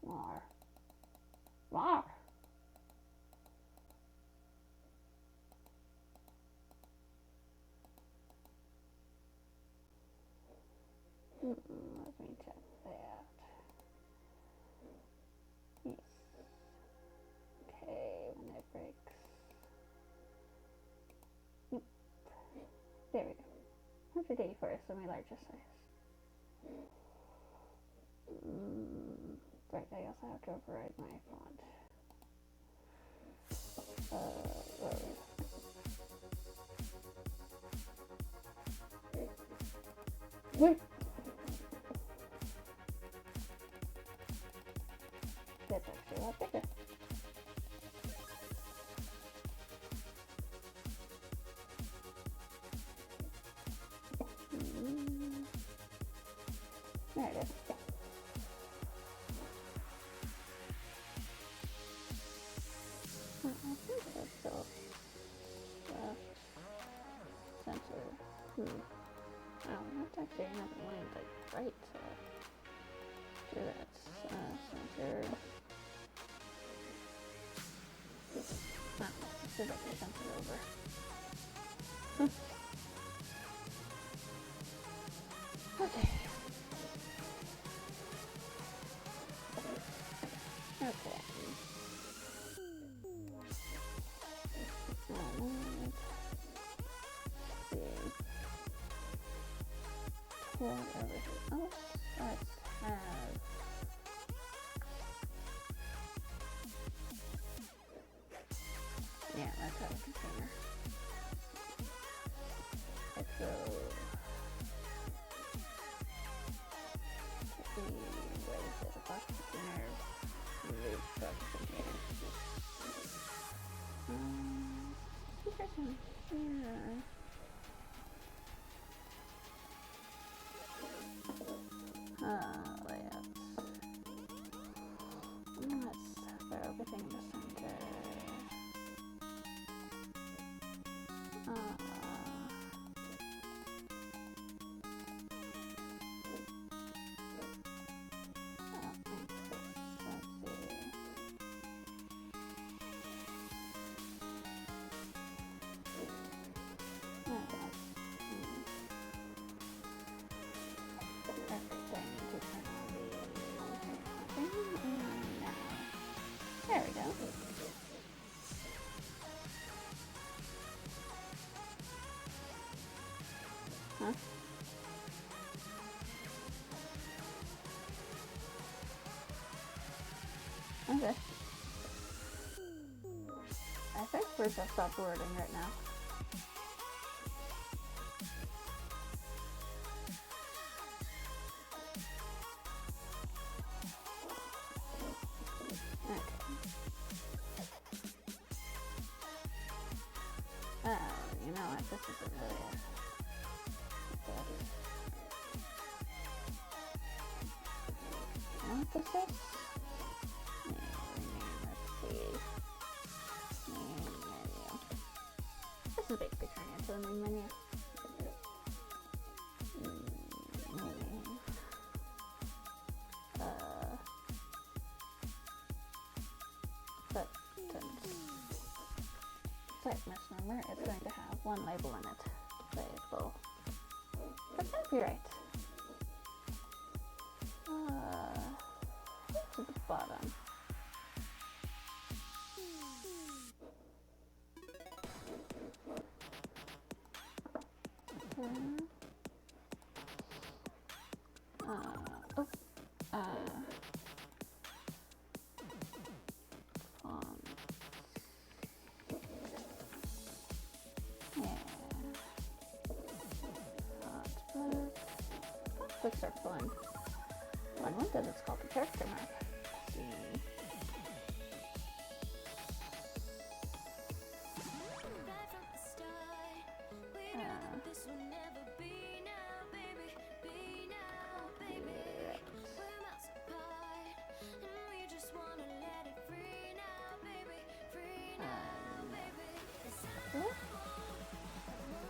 More. More. Let me check that. Yes. Okay, when it breaks. Yep. There we go. 181st, let me large this size. Right, I also have to override my font. Where are we? Wait. That's actually a lot bigger. There it is. I think that's still sensor. Oh, we have to actually have it land like right to do that. Center. Ah, let's see if I can jump it over. Okay. Okay. Let's see. Pull everything else. Let's have. Yeah, let's have a container. Let's go. What is it? A box container. Root box container. Interesting. Yeah. Layouts. Let's throw everything in the center. There we go. Huh? Okay. I think we're just stop wording right now. You know what? This isn't really you know what this is? Let's see. Main menu. This is basically turning into the main menu. Buttons. Site mesh timer, it's going to have one label in it. Label. For copyright. To the bottom. Quick start fun. One does it's called the character map.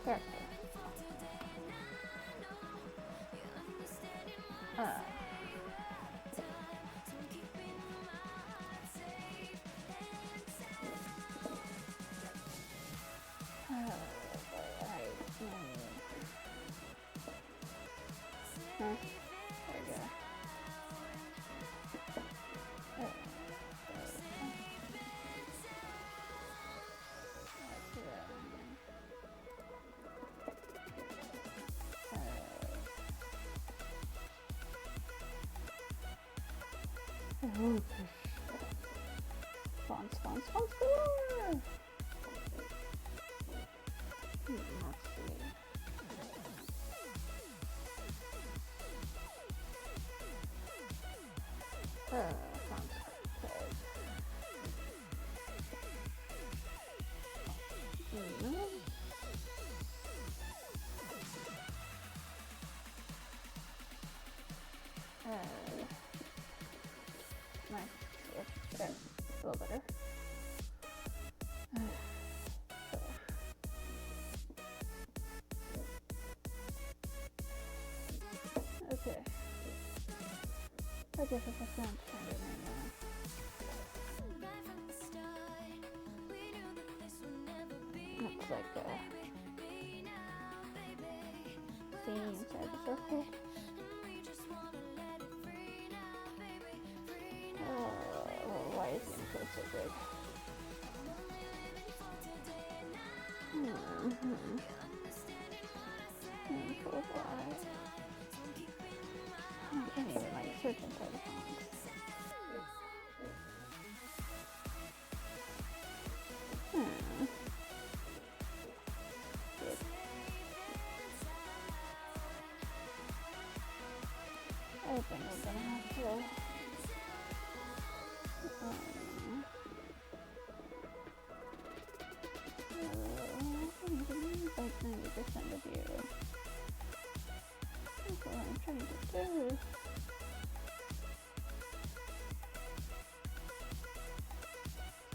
Character. There you go. Fonts galore! Let's see. Fonts. Nice. Okay. A little better. Okay. I guess it's a sound kind of looks like a scene inside the circle. Why is the input so big? I can't even like search inside the font. Good. I think we're gonna have to like 90% of you. That's what I'm trying to do.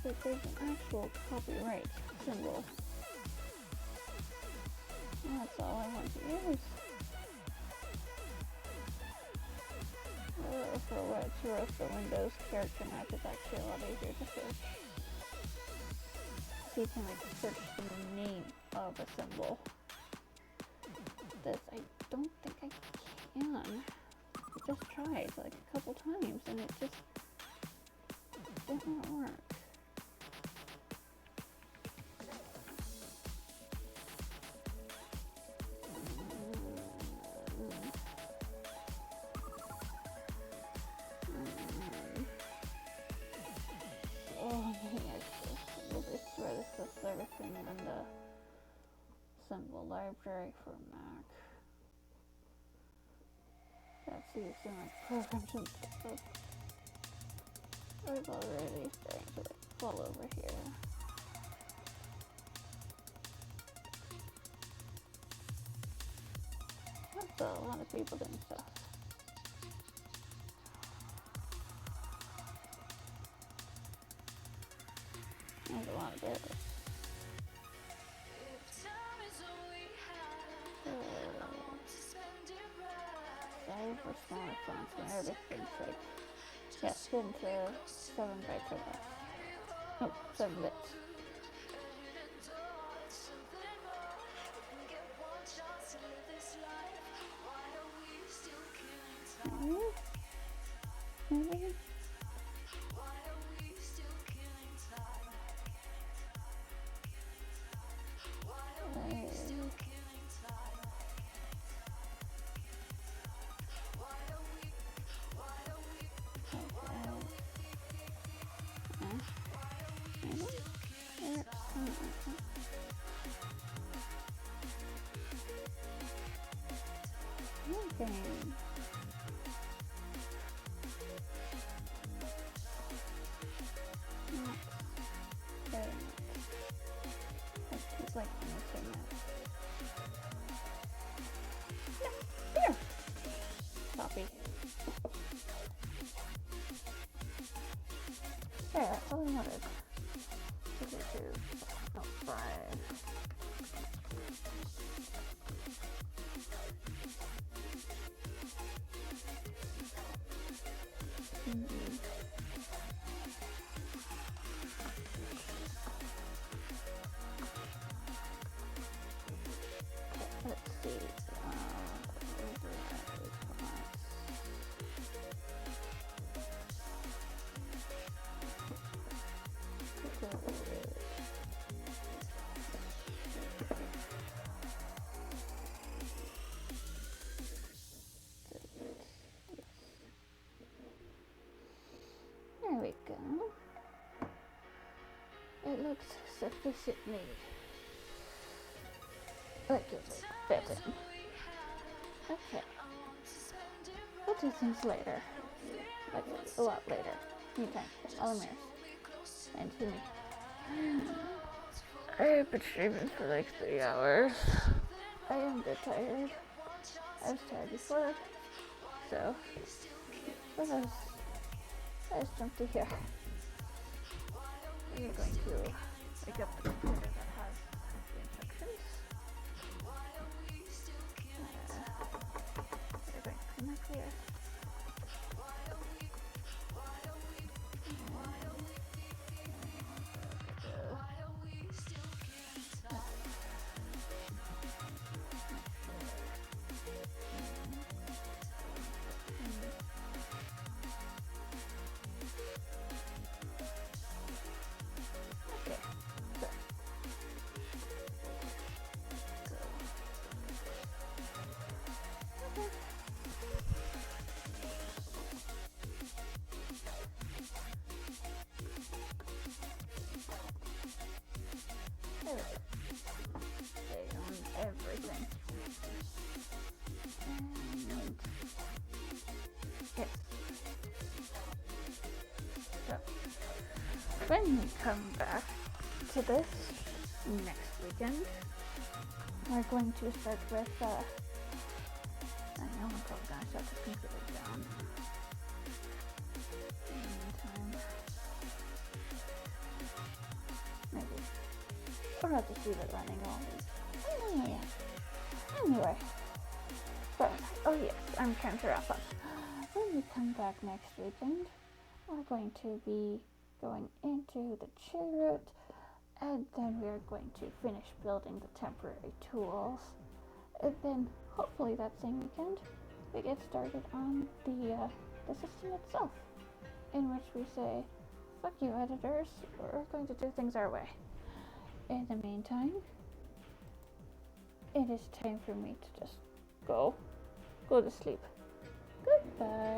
But there's an actual copyright symbol. That's all I want to use. For what it's worth, the Windows character map is actually a lot easier to search. So you can like search the name of a symbol. This, I don't think I can. I just tried like a couple times and it just didn't work. Everything in the symbol library for Mac. That's used in like programs and stuff. I've already starting to like fall over here. That's a lot of people doing stuff. There's a lot of it. Sorry for smaller fonts and everything's like, yeah, spin to 7 bytes or less. Oh, 7 bits. Maybe. Okay. It's like missing it. No, here. Copy. There, that's all I wanted. Oh, right. Let's see. There we go. It looks sufficiently like it's fitting. Okay. We'll do things later. Like a lot later. Anytime. All and to me. I've been streaming for like 3 hours. I am a bit tired. I was tired before. So let's jump to here. We're going to pick up the computer that has the instructions. We're going to connect here. On everything. And yes. So when we come back to this next weekend, we're going to start with I know I'm probably gonna shut this computer down. In the meantime. Maybe. Or I'll just leave it running all week. Oh, yeah. Anyway. But, oh yes, I'm trying to wrap up. When we come back next weekend, we're going to be going into the chill route, and then we're going to finish building the temporary tools. And then, hopefully that same weekend, we get started on the system itself, in which we say, fuck you editors, we're going to do things our way. In the meantime, it is time for me to just go to sleep. Goodbye.